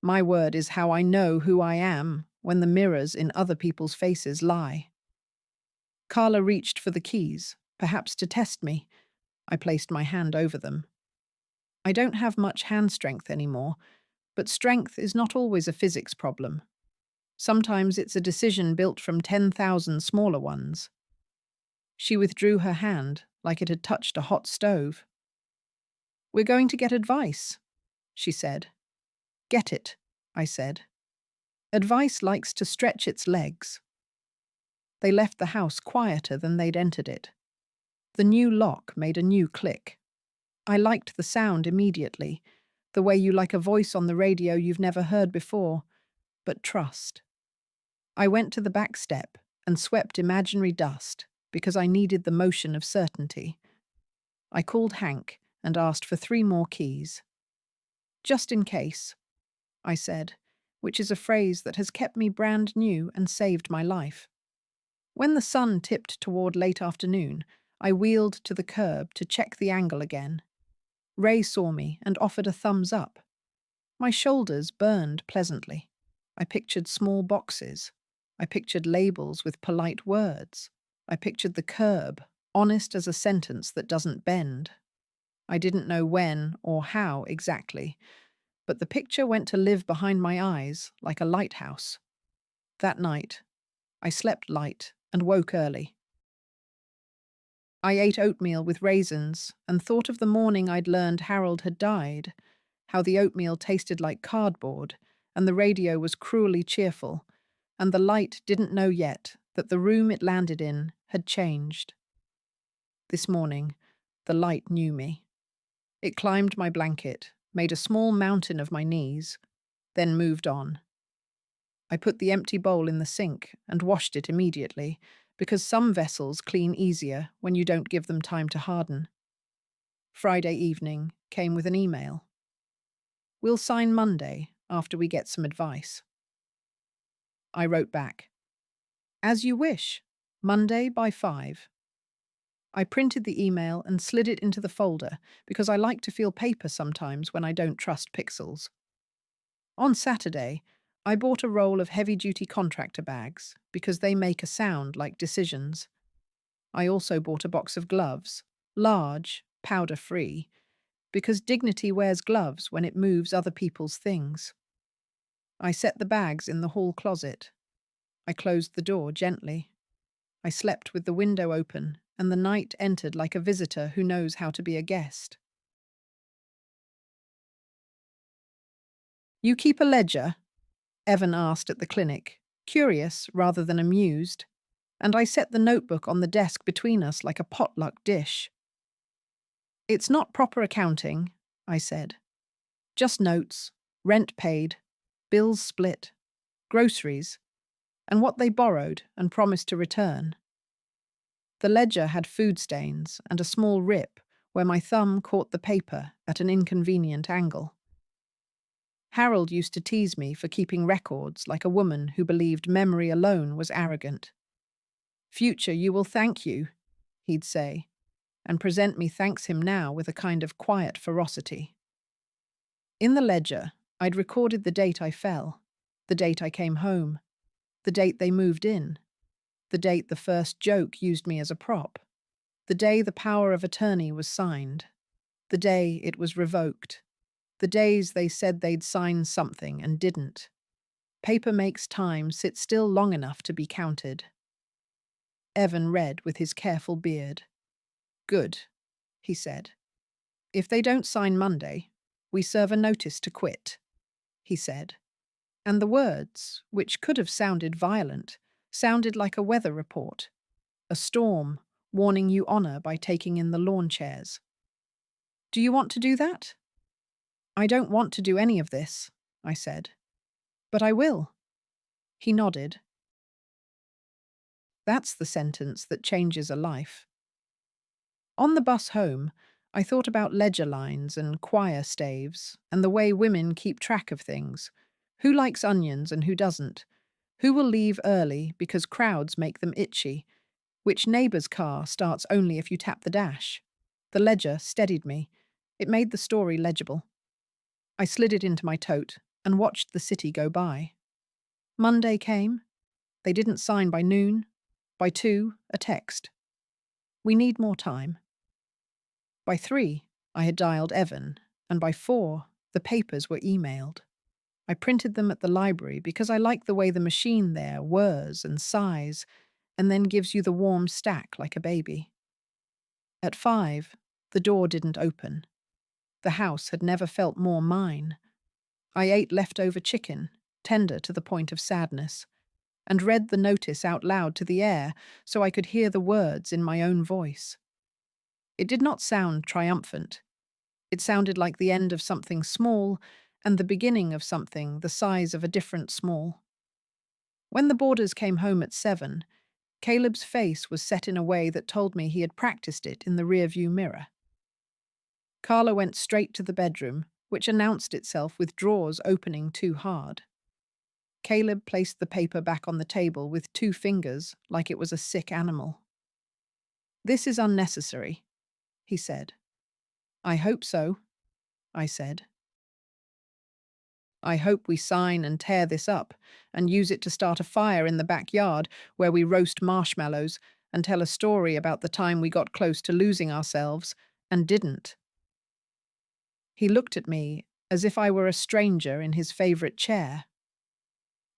My word is how I know who I am when the mirrors in other people's faces lie. Carla reached for the keys, perhaps to test me. I placed my hand over them. I don't have much hand strength anymore, but strength is not always a physics problem. Sometimes it's a decision built from 10,000 smaller ones. She withdrew her hand like it had touched a hot stove. We're going to get advice, she said. Get it, I said. Advice likes to stretch its legs. They left the house quieter than they'd entered it. The new lock made a new click. I liked the sound immediately, the way you like a voice on the radio you've never heard before, but trust. I went to the back step and swept imaginary dust because I needed the motion of certainty. I called Hank and asked for 3 more keys. Just in case, I said, which is a phrase that has kept me brand new and saved my life. When the sun tipped toward late afternoon, I wheeled to the curb to check the angle again. Ray saw me and offered a thumbs up. My shoulders burned pleasantly. I pictured small boxes. I pictured labels with polite words. I pictured the curb, honest as a sentence that doesn't bend. I didn't know when or how exactly, but the picture went to live behind my eyes like a lighthouse. That night, I slept light and woke early. I ate oatmeal with raisins and thought of the morning I'd learned Harold had died, how the oatmeal tasted like cardboard and the radio was cruelly cheerful, and the light didn't know yet that the room it landed in had changed. This morning, the light knew me. It climbed my blanket, made a small mountain of my knees, then moved on. I put the empty bowl in the sink and washed it immediately, because some vessels clean easier when you don't give them time to harden. Friday evening came with an email. We'll sign Monday after we get some advice. I wrote back, as you wish, Monday by 5. I printed the email and slid it into the folder because I like to feel paper sometimes when I don't trust pixels. On Saturday, I bought a roll of heavy-duty contractor bags because they make a sound like decisions. I also bought a box of gloves, large, powder-free, because dignity wears gloves when it moves other people's things. I set the bags in the hall closet. I closed the door gently. I slept with the window open, and the night entered like a visitor who knows how to be a guest. You keep a ledger? Evan asked at the clinic, curious rather than amused, and I set the notebook on the desk between us like a potluck dish. It's not proper accounting, I said. Just notes, rent paid, bills split, groceries, and what they borrowed and promised to return. The ledger had food stains and a small rip where my thumb caught the paper at an inconvenient angle. Harold used to tease me for keeping records like a woman who believed memory alone was arrogant. Future, you will thank you, he'd say, and present me thanks him now with a kind of quiet ferocity. In the ledger, I'd recorded the date I fell, the date I came home, the date they moved in, the date the first joke used me as a prop, the day the power of attorney was signed, the day it was revoked, the days they said they'd sign something and didn't. Paper makes time sit still long enough to be counted. Evan read with his careful beard. Good, he said. If they don't sign Monday, we serve a notice to quit, he said. And the words, which could have sounded violent, sounded like a weather report. A storm, warning you honor by taking in the lawn chairs. Do you want to do that? I don't want to do any of this, I said. But I will. He nodded. That's the sentence that changes a life. On the bus home, I thought about ledger lines and choir staves and the way women keep track of things. Who likes onions and who doesn't? Who will leave early because crowds make them itchy? Which neighbour's car starts only if you tap the dash? The ledger steadied me. It made the story legible. I slid it into my tote and watched the city go by. Monday came. They didn't sign by noon. By 2, a text. We need more time. By 3, I had dialed Evan, and by 4, the papers were emailed. I printed them at the library because I like the way the machine there whirs and sighs and then gives you the warm stack like a baby. At 5, the door didn't open. The house had never felt more mine. I ate leftover chicken, tender to the point of sadness, and read the notice out loud to the air so I could hear the words in my own voice. It did not sound triumphant. It sounded like the end of something small and the beginning of something the size of a different small. When the boarders came home at 7, Caleb's face was set in a way that told me he had practiced it in the rearview mirror. Carla went straight to the bedroom, which announced itself with drawers opening too hard. Caleb placed the paper back on the table with 2 fingers like it was a sick animal. This is unnecessary, he said. I hope so, I said. I hope we sign and tear this up and use it to start a fire in the backyard where we roast marshmallows and tell a story about the time we got close to losing ourselves and didn't. He looked at me as if I were a stranger in his favorite chair.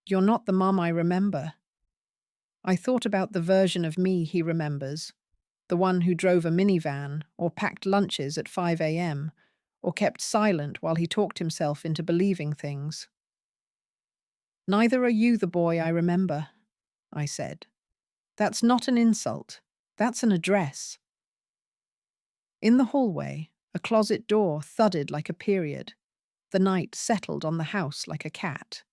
You're not the mom I remember. I thought about the version of me he remembers, the one who drove a minivan or packed lunches at 5 a.m., or kept silent while he talked himself into believing things. Neither are you the boy I remember, I said. That's not an insult. That's an address. In the hallway, A closet door thudded like a period. The night settled on the house like a cat.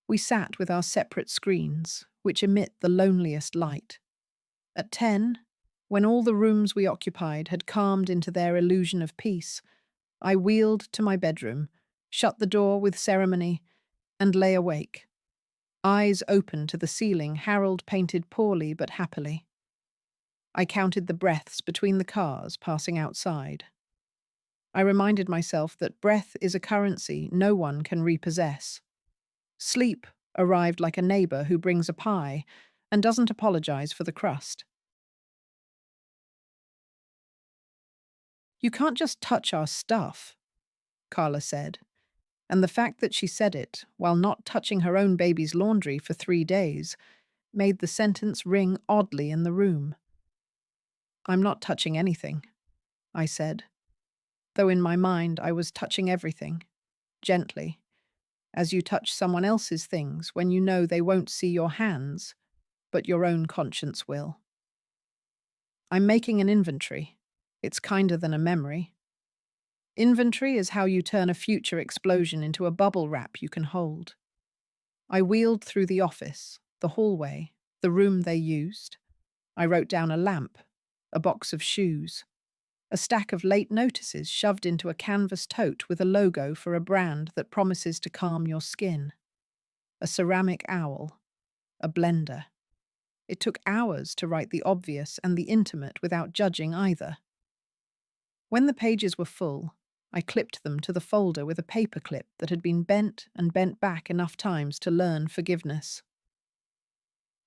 We sat with our separate screens, which emit the loneliest light. At 10, when all the rooms we occupied had calmed into their illusion of peace, I wheeled to my bedroom, shut the door with ceremony, and lay awake. Eyes open to the ceiling, Harold painted poorly but happily. I counted the breaths between the cars passing outside. I reminded myself that breath is a currency no one can repossess. Sleep arrived like a neighbor who brings a pie and doesn't apologize for the crust. "You can't just touch our stuff," Carla said, and the fact that she said it while not touching her own baby's laundry for 3 days made the sentence ring oddly in the room. "I'm not touching anything," I said, though in my mind I was touching everything, gently, as you touch someone else's things when you know they won't see your hands, but your own conscience will. "I'm making an inventory. It's kinder than a memory. Inventory is how you turn a future explosion into a bubble wrap you can hold." I wheeled through the office, the hallway, the room they used. I wrote down a lamp, a box of shoes, a stack of late notices shoved into a canvas tote with a logo for a brand that promises to calm your skin, a ceramic owl, a blender. It took hours to write the obvious and the intimate without judging either. When the pages were full, I clipped them to the folder with a paper clip that had been bent and bent back enough times to learn forgiveness.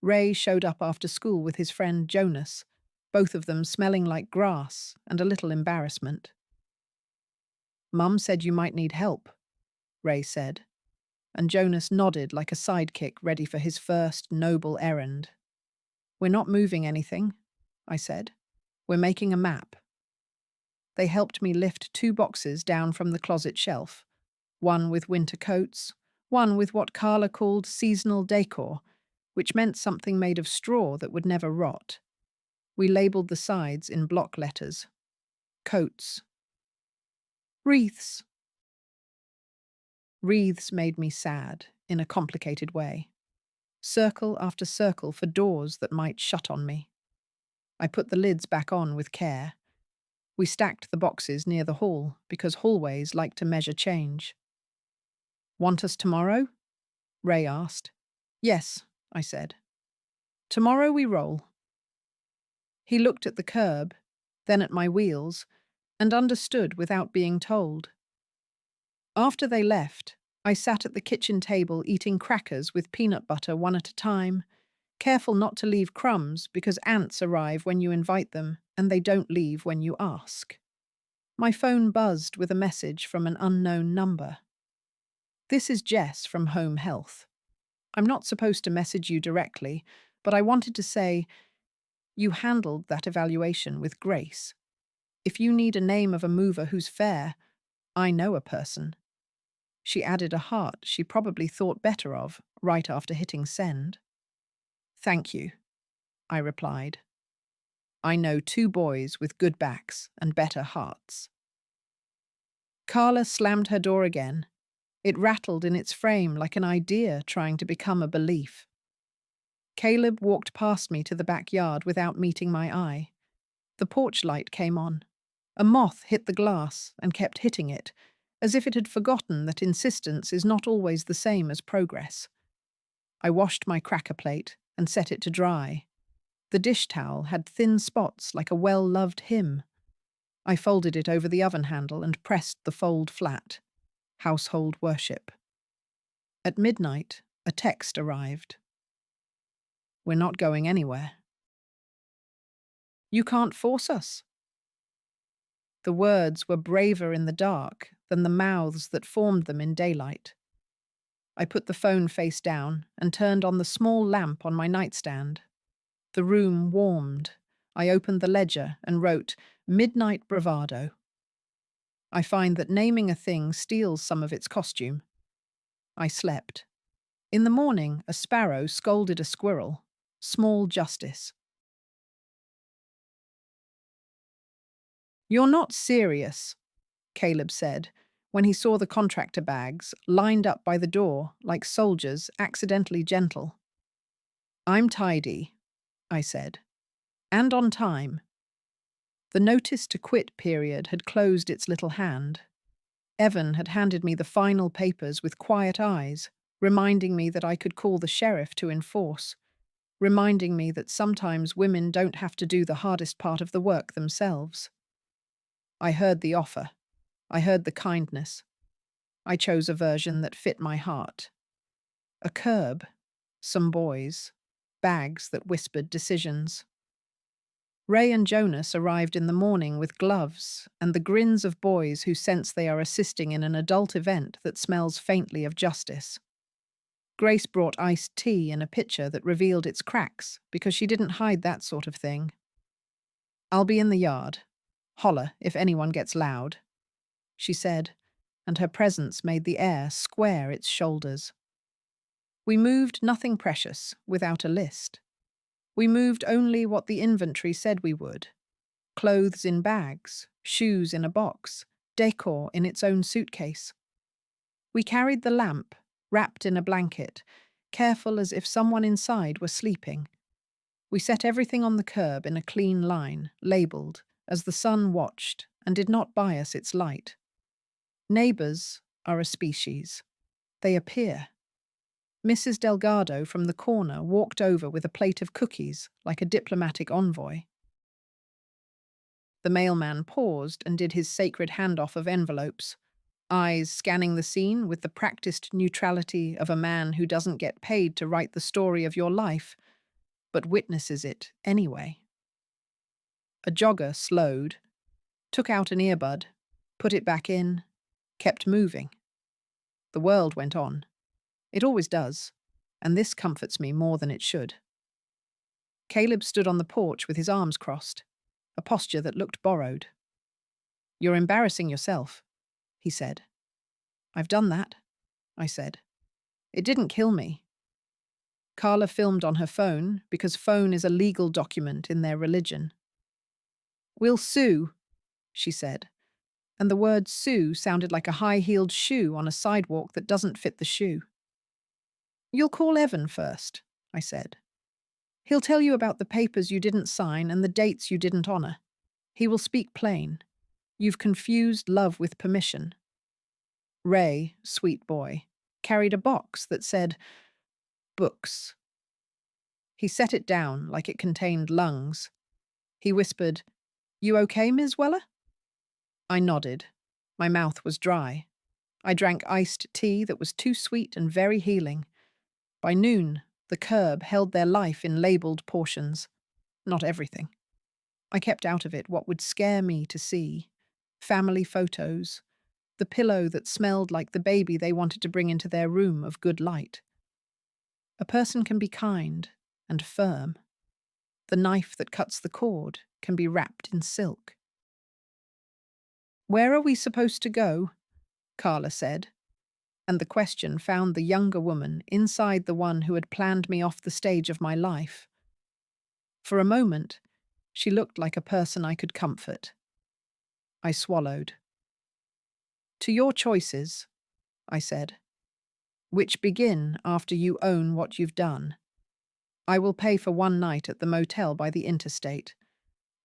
Ray showed up after school with his friend Jonas, both of them smelling like grass and a little embarrassment. "Mum said you might need help," Ray said, and Jonas nodded like a sidekick ready for his first noble errand. "We're not moving anything," I said. "We're making a map." They helped me lift 2 boxes down from the closet shelf, one with winter coats, one with what Carla called seasonal decor, which meant something made of straw that would never rot. We labelled the sides in block letters. Coats. Wreaths. Wreaths made me sad, in a complicated way. Circle after circle for doors that might shut on me. I put the lids back on with care. We stacked the boxes near the hall, because hallways like to measure change. "Want us tomorrow?" Ray asked. "Yes," I said. "Tomorrow we roll." He looked at the curb, then at my wheels, and understood without being told. After they left, I sat at the kitchen table eating crackers with peanut butter one at a time, careful not to leave crumbs because ants arrive when you invite them and they don't leave when you ask. My phone buzzed with a message from an unknown number. "This is Jess from Home Health. I'm not supposed to message you directly, but I wanted to say, you handled that evaluation with grace. If you need a name of a mover who's fair, I know a person." She added a heart she probably thought better of right after hitting send. "Thank you," I replied. I know 2 boys with good backs and better hearts. Carla slammed her door again. It rattled in its frame like an idea trying to become a belief. Caleb walked past me to the backyard without meeting my eye. The porch light came on. A moth hit the glass and kept hitting it, as if it had forgotten that insistence is not always the same as progress. I washed my cracker plate and set it to dry. The dish towel had thin spots like a well-loved hymn. I folded it over the oven handle and pressed the fold flat. Household worship. At midnight, a text arrived. "We're not going anywhere." "You can't force us." The words were braver in the dark than the mouths that formed them in daylight. I put the phone face down and turned on the small lamp on my nightstand. The room warmed. I opened the ledger and wrote, "Midnight Bravado." I find that naming a thing steals some of its costume. I slept. In the morning, a sparrow scolded a squirrel. Small justice. "You're not serious," Caleb said, when he saw the contractor bags lined up by the door like soldiers accidentally gentle. I'm tidy, I said, and on time. The notice to quit period had closed its little hand. Evan had handed me the final papers with quiet eyes, reminding me that I could call the sheriff to enforce, reminding me that sometimes women don't have to do the hardest part of the work themselves. I heard the offer. I heard the kindness. I chose a version that fit my heart. A curb, some boys, bags that whispered decisions. Ray and Jonas arrived in the morning with gloves and the grins of boys who sense they are assisting in an adult event that smells faintly of justice. Grace brought iced tea in a pitcher that revealed its cracks because she didn't hide that sort of thing. I'll be in the yard. Holler if anyone gets loud, she said, and her presence made the air square its shoulders. We moved nothing precious without a list. We moved only what the inventory said we would. Clothes in bags, shoes in a box, decor in its own suitcase. We carried the lamp, wrapped in a blanket, careful as if someone inside were sleeping. We set everything on the curb in a clean line, labelled, as the sun watched and did not bias its light. Neighbours are a species. They appear. Mrs. Delgado from the corner walked over with a plate of cookies like a diplomatic envoy. The mailman paused and did his sacred handoff of envelopes, eyes scanning the scene with the practiced neutrality of a man who doesn't get paid to write the story of your life, but witnesses it anyway. A jogger slowed, took out an earbud, put it back in, kept moving. The world went on. It always does, and this comforts me more than it should. Caleb stood on the porch with his arms crossed, a posture that looked borrowed. You're embarrassing yourself, he said. I've done that, I said. It didn't kill me. Carla filmed on her phone because phone is a legal document in their religion. We'll sue, she said, and the word sue sounded like a high-heeled shoe on a sidewalk that doesn't fit the shoe. You'll call Evan first, I said. He'll tell you about the papers you didn't sign and the dates you didn't honor. He will speak plain. You've confused love with permission. Ray, sweet boy, carried a box that said, books. He set it down like it contained lungs. He whispered, You okay, Ms. Weller? I nodded. My mouth was dry. I drank iced tea that was too sweet and very healing. By noon, the curb held their life in labelled portions. Not everything. I kept out of it what would scare me to see. Family photos. The pillow that smelled like the baby they wanted to bring into their room of good light. A person can be kind and firm. The knife that cuts the cord can be wrapped in silk. Where are we supposed to go? Carla said, and the question found the younger woman inside the one who had planned me off the stage of my life. For a moment, she looked like a person I could comfort. I swallowed. To your choices, I said, which begin after you own what you've done. I will pay for one night at the motel by the interstate.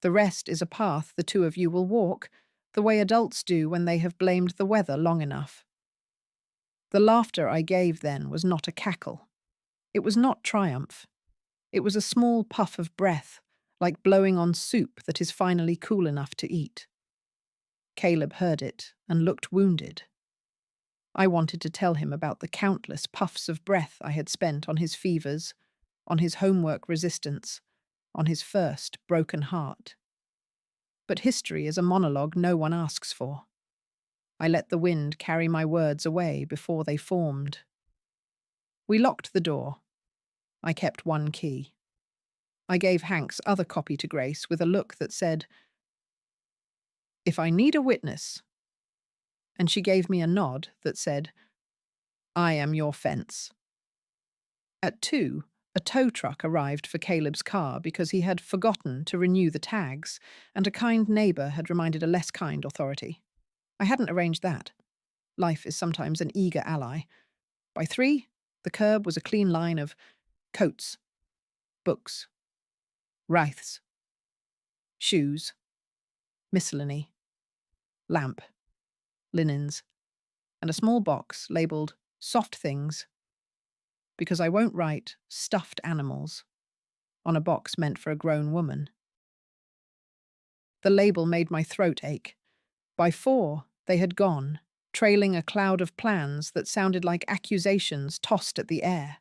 The rest is a path the two of you will walk, the way adults do when they have blamed the weather long enough. The laughter I gave then was not a cackle. It was not triumph. It was a small puff of breath, like blowing on soup that is finally cool enough to eat. Caleb heard it and looked wounded. I wanted to tell him about the countless puffs of breath I had spent on his fevers, on his homework resistance, on his first broken heart. But history is a monologue no one asks for. I let the wind carry my words away before they formed. We locked the door. I kept one key. I gave Hank's other copy to Grace with a look that said, If I need a witness. And she gave me a nod that said, I am your fence. At 2, a tow truck arrived for Caleb's car because he had forgotten to renew the tags, and a kind neighbour had reminded a less kind authority. I hadn't arranged that. Life is sometimes an eager ally. By 3, the curb was a clean line of coats, books, wreaths, shoes, miscellany, lamp, linens, and a small box labelled soft things, because I won't write stuffed animals on a box meant for a grown woman. The label made my throat ache. By 4, they had gone, trailing a cloud of plans that sounded like accusations tossed at the air.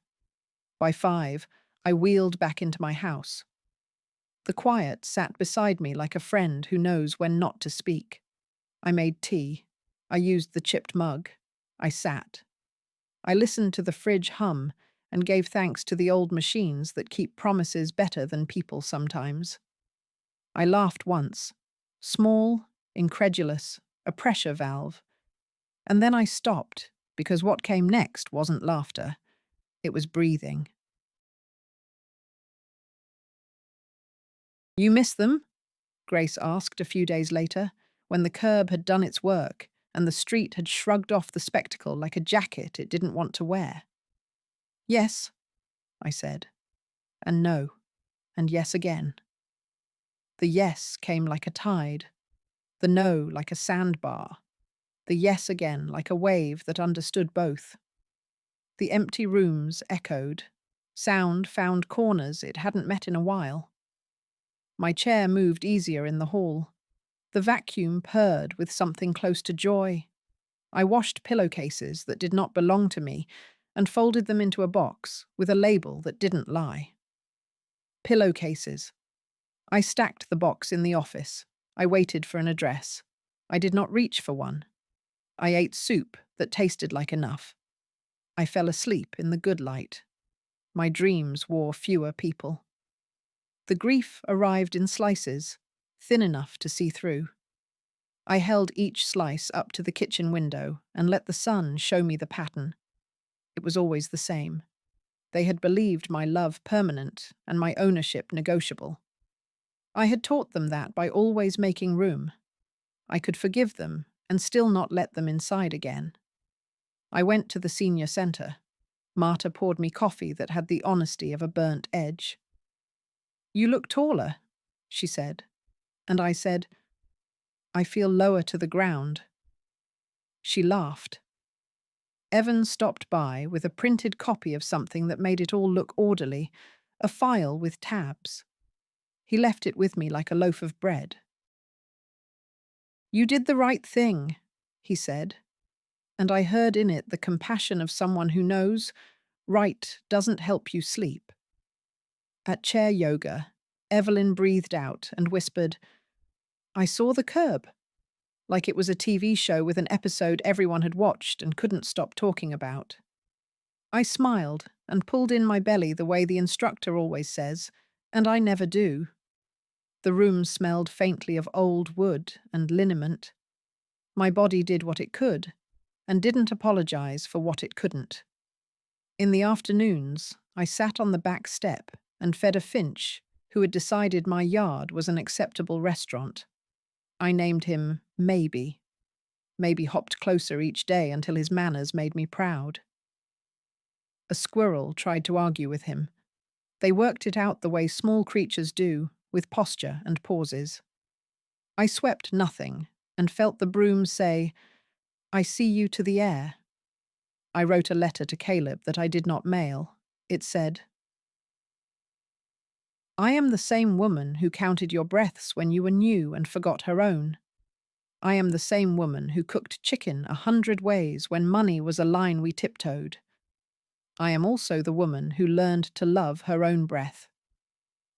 By 5, I wheeled back into my house. The quiet sat beside me like a friend who knows when not to speak. I made tea. I used the chipped mug. I sat. I listened to the fridge hum and gave thanks to the old machines that keep promises better than people sometimes. I laughed once. Small, incredulous, a pressure valve. And then I stopped, because what came next wasn't laughter. It was breathing. "You miss them?" Grace asked a few days later, when the curb had done its work and the street had shrugged off the spectacle like a jacket it didn't want to wear. "Yes," I said, and no, and yes again. The yes came like a tide, the no like a sandbar, the yes again like a wave that understood both. The empty rooms echoed. Sound found corners it hadn't met in a while. My chair moved easier in the hall. The vacuum purred with something close to joy. I washed pillowcases that did not belong to me and folded them into a box with a label that didn't lie. Pillowcases. I stacked the box in the office. I waited for an address. I did not reach for one. I ate soup that tasted like enough. I fell asleep in the good light. My dreams wore fewer people. The grief arrived in slices, thin enough to see through. I held each slice up to the kitchen window and let the sun show me the pattern. It was always the same. They had believed my love permanent and my ownership negotiable. I had taught them that by always making room. I could forgive them and still not let them inside again. I went to the senior centre. Marta poured me coffee that had the honesty of a burnt edge. "You look taller," she said, and I said, "I feel lower to the ground." She laughed. Evan stopped by with a printed copy of something that made it all look orderly, a file with tabs. He left it with me like a loaf of bread. "You did the right thing," he said, and I heard in it the compassion of someone who knows right doesn't help you sleep. At chair yoga, Evelyn breathed out and whispered, "I saw the curb," like it was a TV show with an episode everyone had watched and couldn't stop talking about. I smiled and pulled in my belly the way the instructor always says, and I never do. The room smelled faintly of old wood and liniment. My body did what it could, and didn't apologize for what it couldn't. In the afternoons, I sat on the back step and fed a finch who had decided my yard was an acceptable restaurant. I named him Maybe. Maybe hopped closer each day until his manners made me proud. A squirrel tried to argue with him. They worked it out the way small creatures do, with posture and pauses. I swept nothing and felt the broom say, "I see you to the air." I wrote a letter to Caleb that I did not mail. It said, "I am the same woman who counted your breaths when you were new and forgot her own. I am the same woman who cooked chicken 100 ways when money was a line we tiptoed. I am also the woman who learned to love her own breath.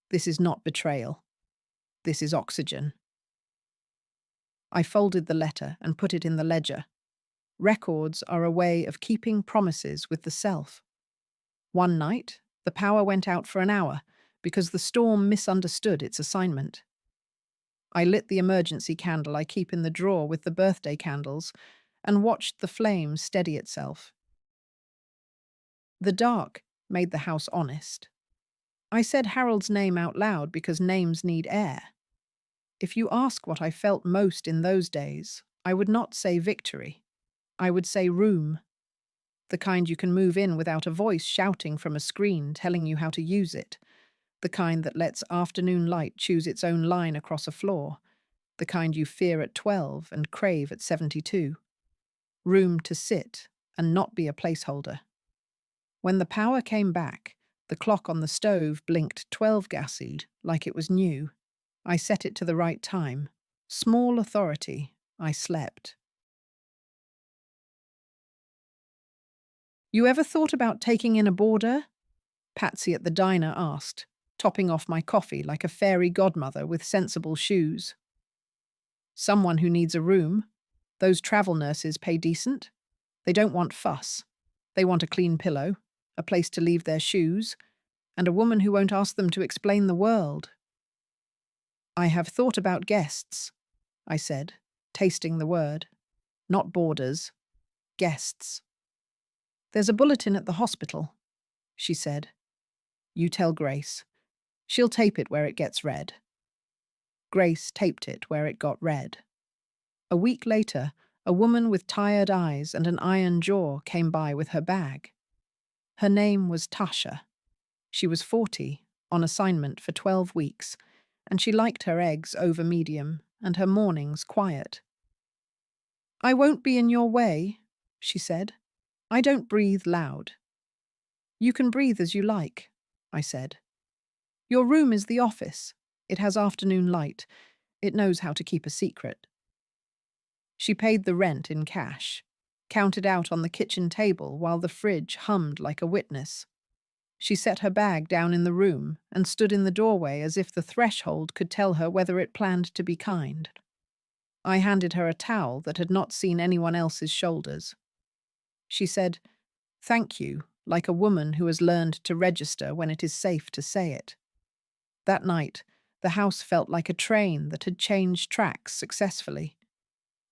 This is not betrayal. This is oxygen." I folded the letter and put it in the ledger. Records are a way of keeping promises with the self. One night, the power went out for an hour because the storm misunderstood its assignment. I lit the emergency candle I keep in the drawer with the birthday candles and watched the flame steady itself. The dark made the house honest. I said Harold's name out loud because names need air. If you ask what I felt most in those days, I would not say victory. I would say room, the kind you can move in without a voice shouting from a screen telling you how to use it, the kind that lets afternoon light choose its own line across a floor, the kind you fear at 12 and crave at 72. Room to sit and not be a placeholder. When the power came back, the clock on the stove blinked 12 gassied like it was new. I set it to the right time. Small authority. I slept. You ever thought about taking in a boarder? Patsy at the diner asked, topping off my coffee like a fairy godmother with sensible shoes. Someone who needs a room. Those travel nurses pay decent. They don't want fuss. They want a clean pillow, a place to leave their shoes, and a woman who won't ask them to explain the world. I have thought about guests, I said, tasting the word. Not boarders. Guests. There's a bulletin at the hospital, she said. You tell Grace. She'll tape it where it gets read. Grace taped it where it got read. A week later, a woman with tired eyes and an iron jaw came by with her bag. Her name was Tasha. She was 40, on assignment for 12 weeks, and she liked her eggs over medium and her mornings quiet. I won't be in your way, she said. I don't breathe loud. You can breathe as you like, I said. Your room is the office. It has afternoon light. It knows how to keep a secret. She paid the rent in cash, counted out on the kitchen table while the fridge hummed like a witness. She set her bag down in the room and stood in the doorway as if the threshold could tell her whether it planned to be kind. I handed her a towel that had not seen anyone else's shoulders. She said, "Thank you," like a woman who has learned to register when it is safe to say it. That night, the house felt like a train that had changed tracks successfully.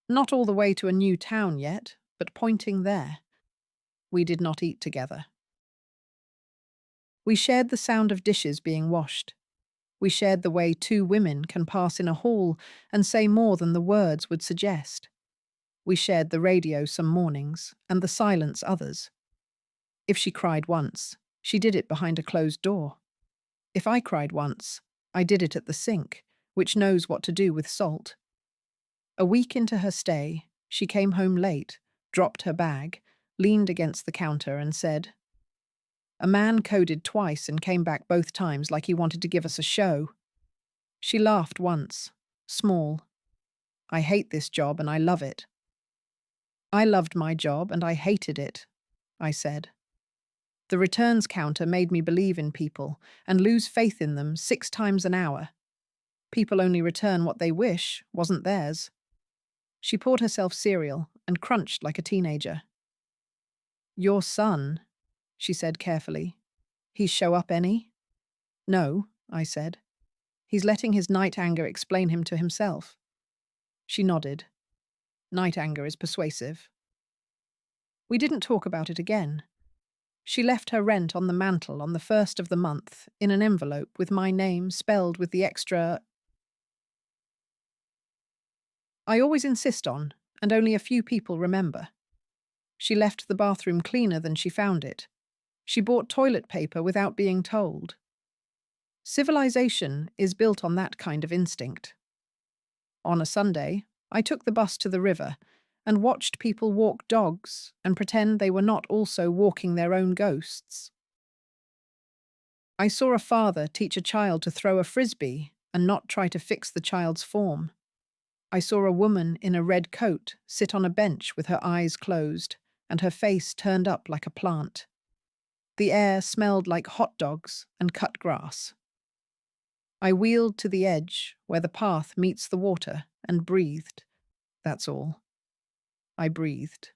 Not all the way to a new town yet, but pointing there. We did not eat together. We shared the sound of dishes being washed. We shared the way two women can pass in a hall and say more than the words would suggest. We shared the radio some mornings and the silence others. If she cried once, she did it behind a closed door. If I cried once, I did it at the sink, which knows what to do with salt. A week into her stay, she came home late, dropped her bag, leaned against the counter and said, "A man coded twice and came back both times like he wanted to give us a show." She laughed once, small. "I hate this job and I love it." "I loved my job and I hated it," I said. The returns counter made me believe in people and lose faith in them 6 times an hour. People only return what they wish wasn't theirs. She poured herself cereal and crunched like a teenager. "Your son," she said carefully. "He show up any?" "No," I said. "He's letting his night anger explain him to himself." She nodded. Night anger is persuasive. We didn't talk about it again. She left her rent on the mantel on the 1st of the month in an envelope with my name spelled with the extra I always insist on, and only a few people remember. She left the bathroom cleaner than she found it. She bought toilet paper without being told. Civilization is built on that kind of instinct. On a Sunday, I took the bus to the river and watched people walk dogs and pretend they were not also walking their own ghosts. I saw a father teach a child to throw a frisbee and not try to fix the child's form. I saw a woman in a red coat sit on a bench with her eyes closed and her face turned up like a plant. The air smelled like hot dogs and cut grass. I wheeled to the edge where the path meets the water and breathed. That's all. I breathed.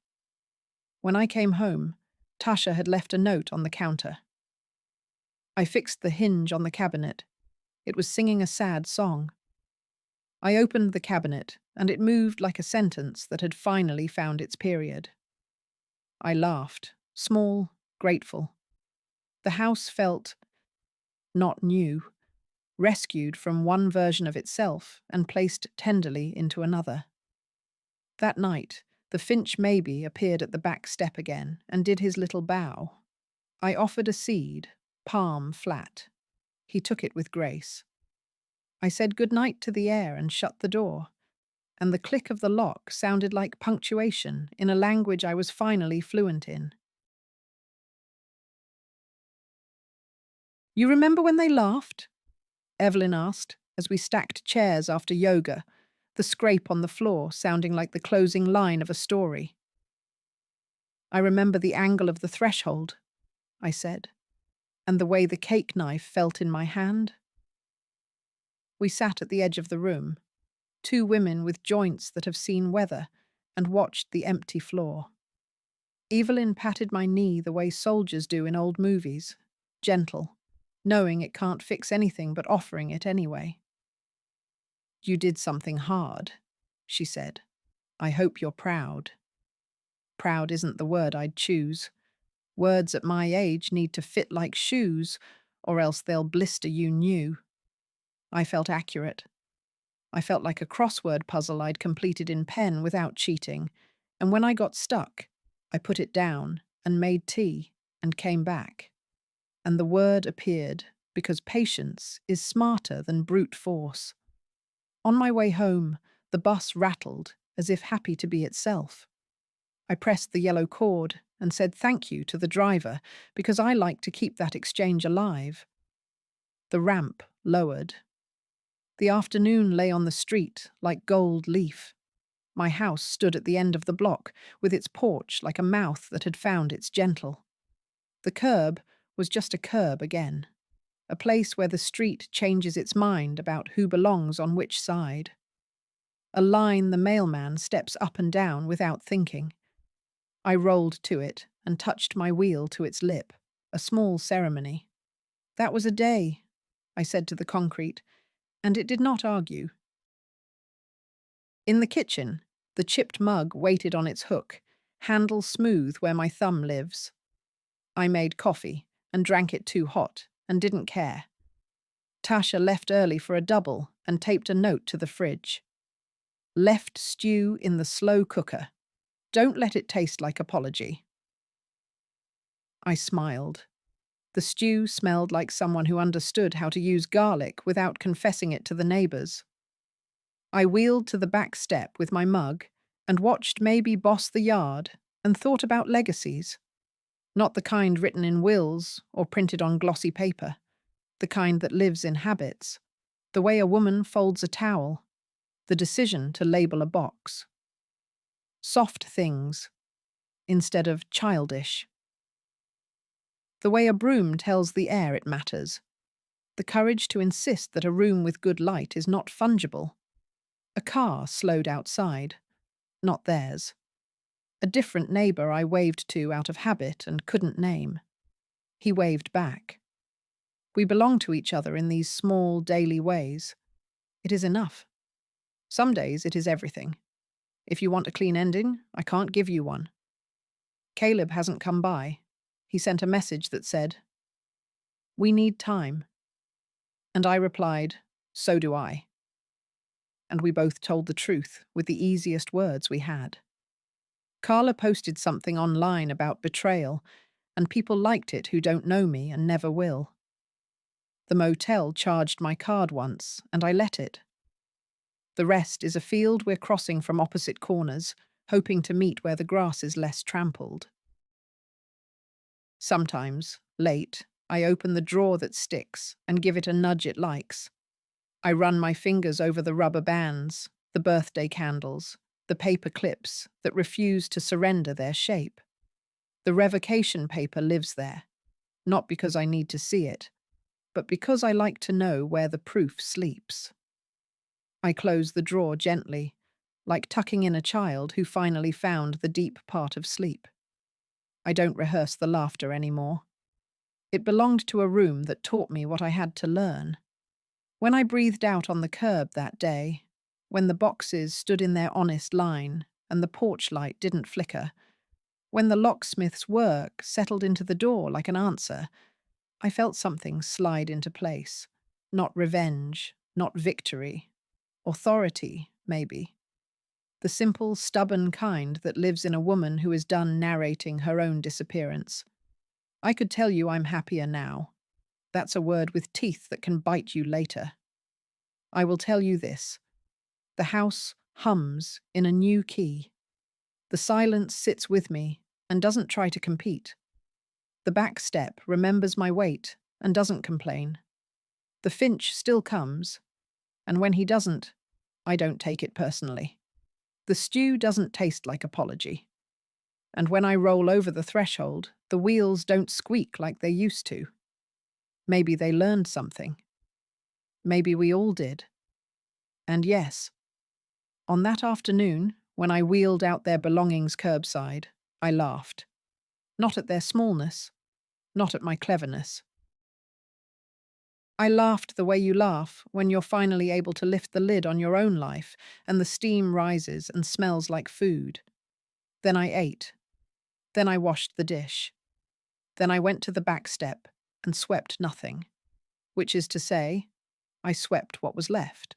When I came home, Tasha had left a note on the counter. I fixed the hinge on the cabinet. It was singing a sad song. I opened the cabinet, and it moved like a sentence that had finally found its period. I laughed, small, grateful. The house felt not new, rescued from one version of itself and placed tenderly into another. That night, the finch maybe appeared at the back step again and did his little bow. I offered a seed, palm flat. He took it with grace. I said good night to the air and shut the door, and the click of the lock sounded like punctuation in a language I was finally fluent in. You remember when they laughed? Evelyn asked, as we stacked chairs after yoga, the scrape on the floor sounding like the closing line of a story. I remember the angle of the threshold, I said, and the way the cake knife felt in my hand. We sat at the edge of the room, two women with joints that have seen weather, and watched the empty floor. Evelyn patted my knee the way soldiers do in old movies, gentle, knowing it can't fix anything but offering it anyway. You did something hard, she said. I hope you're proud. Proud isn't the word I'd choose. Words at my age need to fit like shoes, or else they'll blister you new. I felt accurate. I felt like a crossword puzzle I'd completed in pen without cheating, and when I got stuck, I put it down and made tea and came back. And the word appeared, because patience is smarter than brute force. On my way home, the bus rattled, as if happy to be itself. I pressed the yellow cord and said thank you to the driver, because I like to keep that exchange alive. The ramp lowered. The afternoon lay on the street like gold leaf. My house stood at the end of the block, with its porch like a mouth that had found its gentle. The curb was just a curb again, a place where the street changes its mind about who belongs on which side. A line the mailman steps up and down without thinking. I rolled to it and touched my wheel to its lip, a small ceremony. That was a day, I said to the concrete, and it did not argue. In the kitchen, the chipped mug waited on its hook, handle smooth where my thumb lives. I made coffee and drank it too hot and didn't care. Tasha left early for a double and taped a note to the fridge. Left stew in the slow cooker. Don't let it taste like apology. I smiled. The stew smelled like someone who understood how to use garlic without confessing it to the neighbours. I wheeled to the back step with my mug and watched maybe boss the yard and thought about legacies. Not the kind written in wills or printed on glossy paper, the kind that lives in habits, the way a woman folds a towel, the decision to label a box. Soft things instead of childish. The way a broom tells the air it matters. The courage to insist that a room with good light is not fungible. A car slowed outside. Not theirs. A different neighbour I waved to out of habit and couldn't name. He waved back. We belong to each other in these small daily ways. It is enough. Some days it is everything. If you want a clean ending, I can't give you one. Caleb hasn't come by. He sent a message that said, "We need time." And I replied, "So do I." And we both told the truth with the easiest words we had. Carla posted something online about betrayal, and people liked it who don't know me and never will. The motel charged my card once, and I let it. The rest is a field we're crossing from opposite corners, hoping to meet where the grass is less trampled. Sometimes, late, I open the drawer that sticks and give it a nudge it likes. I run my fingers over the rubber bands, the birthday candles, the paper clips that refuse to surrender their shape. The revocation paper lives there, not because I need to see it, but because I like to know where the proof sleeps. I close the drawer gently, like tucking in a child who finally found the deep part of sleep. I don't rehearse the laughter anymore. It belonged to a room that taught me what I had to learn. When I breathed out on the curb that day, when the boxes stood in their honest line and the porch light didn't flicker, when the locksmith's work settled into the door like an answer, I felt something slide into place. Not revenge, not victory. Authority, maybe. The simple, stubborn kind that lives in a woman who is done narrating her own disappearance. I could tell you I'm happier now. That's a word with teeth that can bite you later. I will tell you this. The house hums in a new key. The silence sits with me and doesn't try to compete. The back step remembers my weight and doesn't complain. The Finch still comes, and when he doesn't, I don't take it personally. The stew doesn't taste like apology. And when I roll over the threshold, the wheels don't squeak like they used to. Maybe they learned something. Maybe we all did. And yes, on that afternoon, when I wheeled out their belongings curbside, I laughed. Not at their smallness, not at my cleverness. I laughed the way you laugh when you're finally able to lift the lid on your own life and the steam rises and smells like food. Then I ate. Then I washed the dish. Then I went to the back step and swept nothing, which is to say, I swept what was left.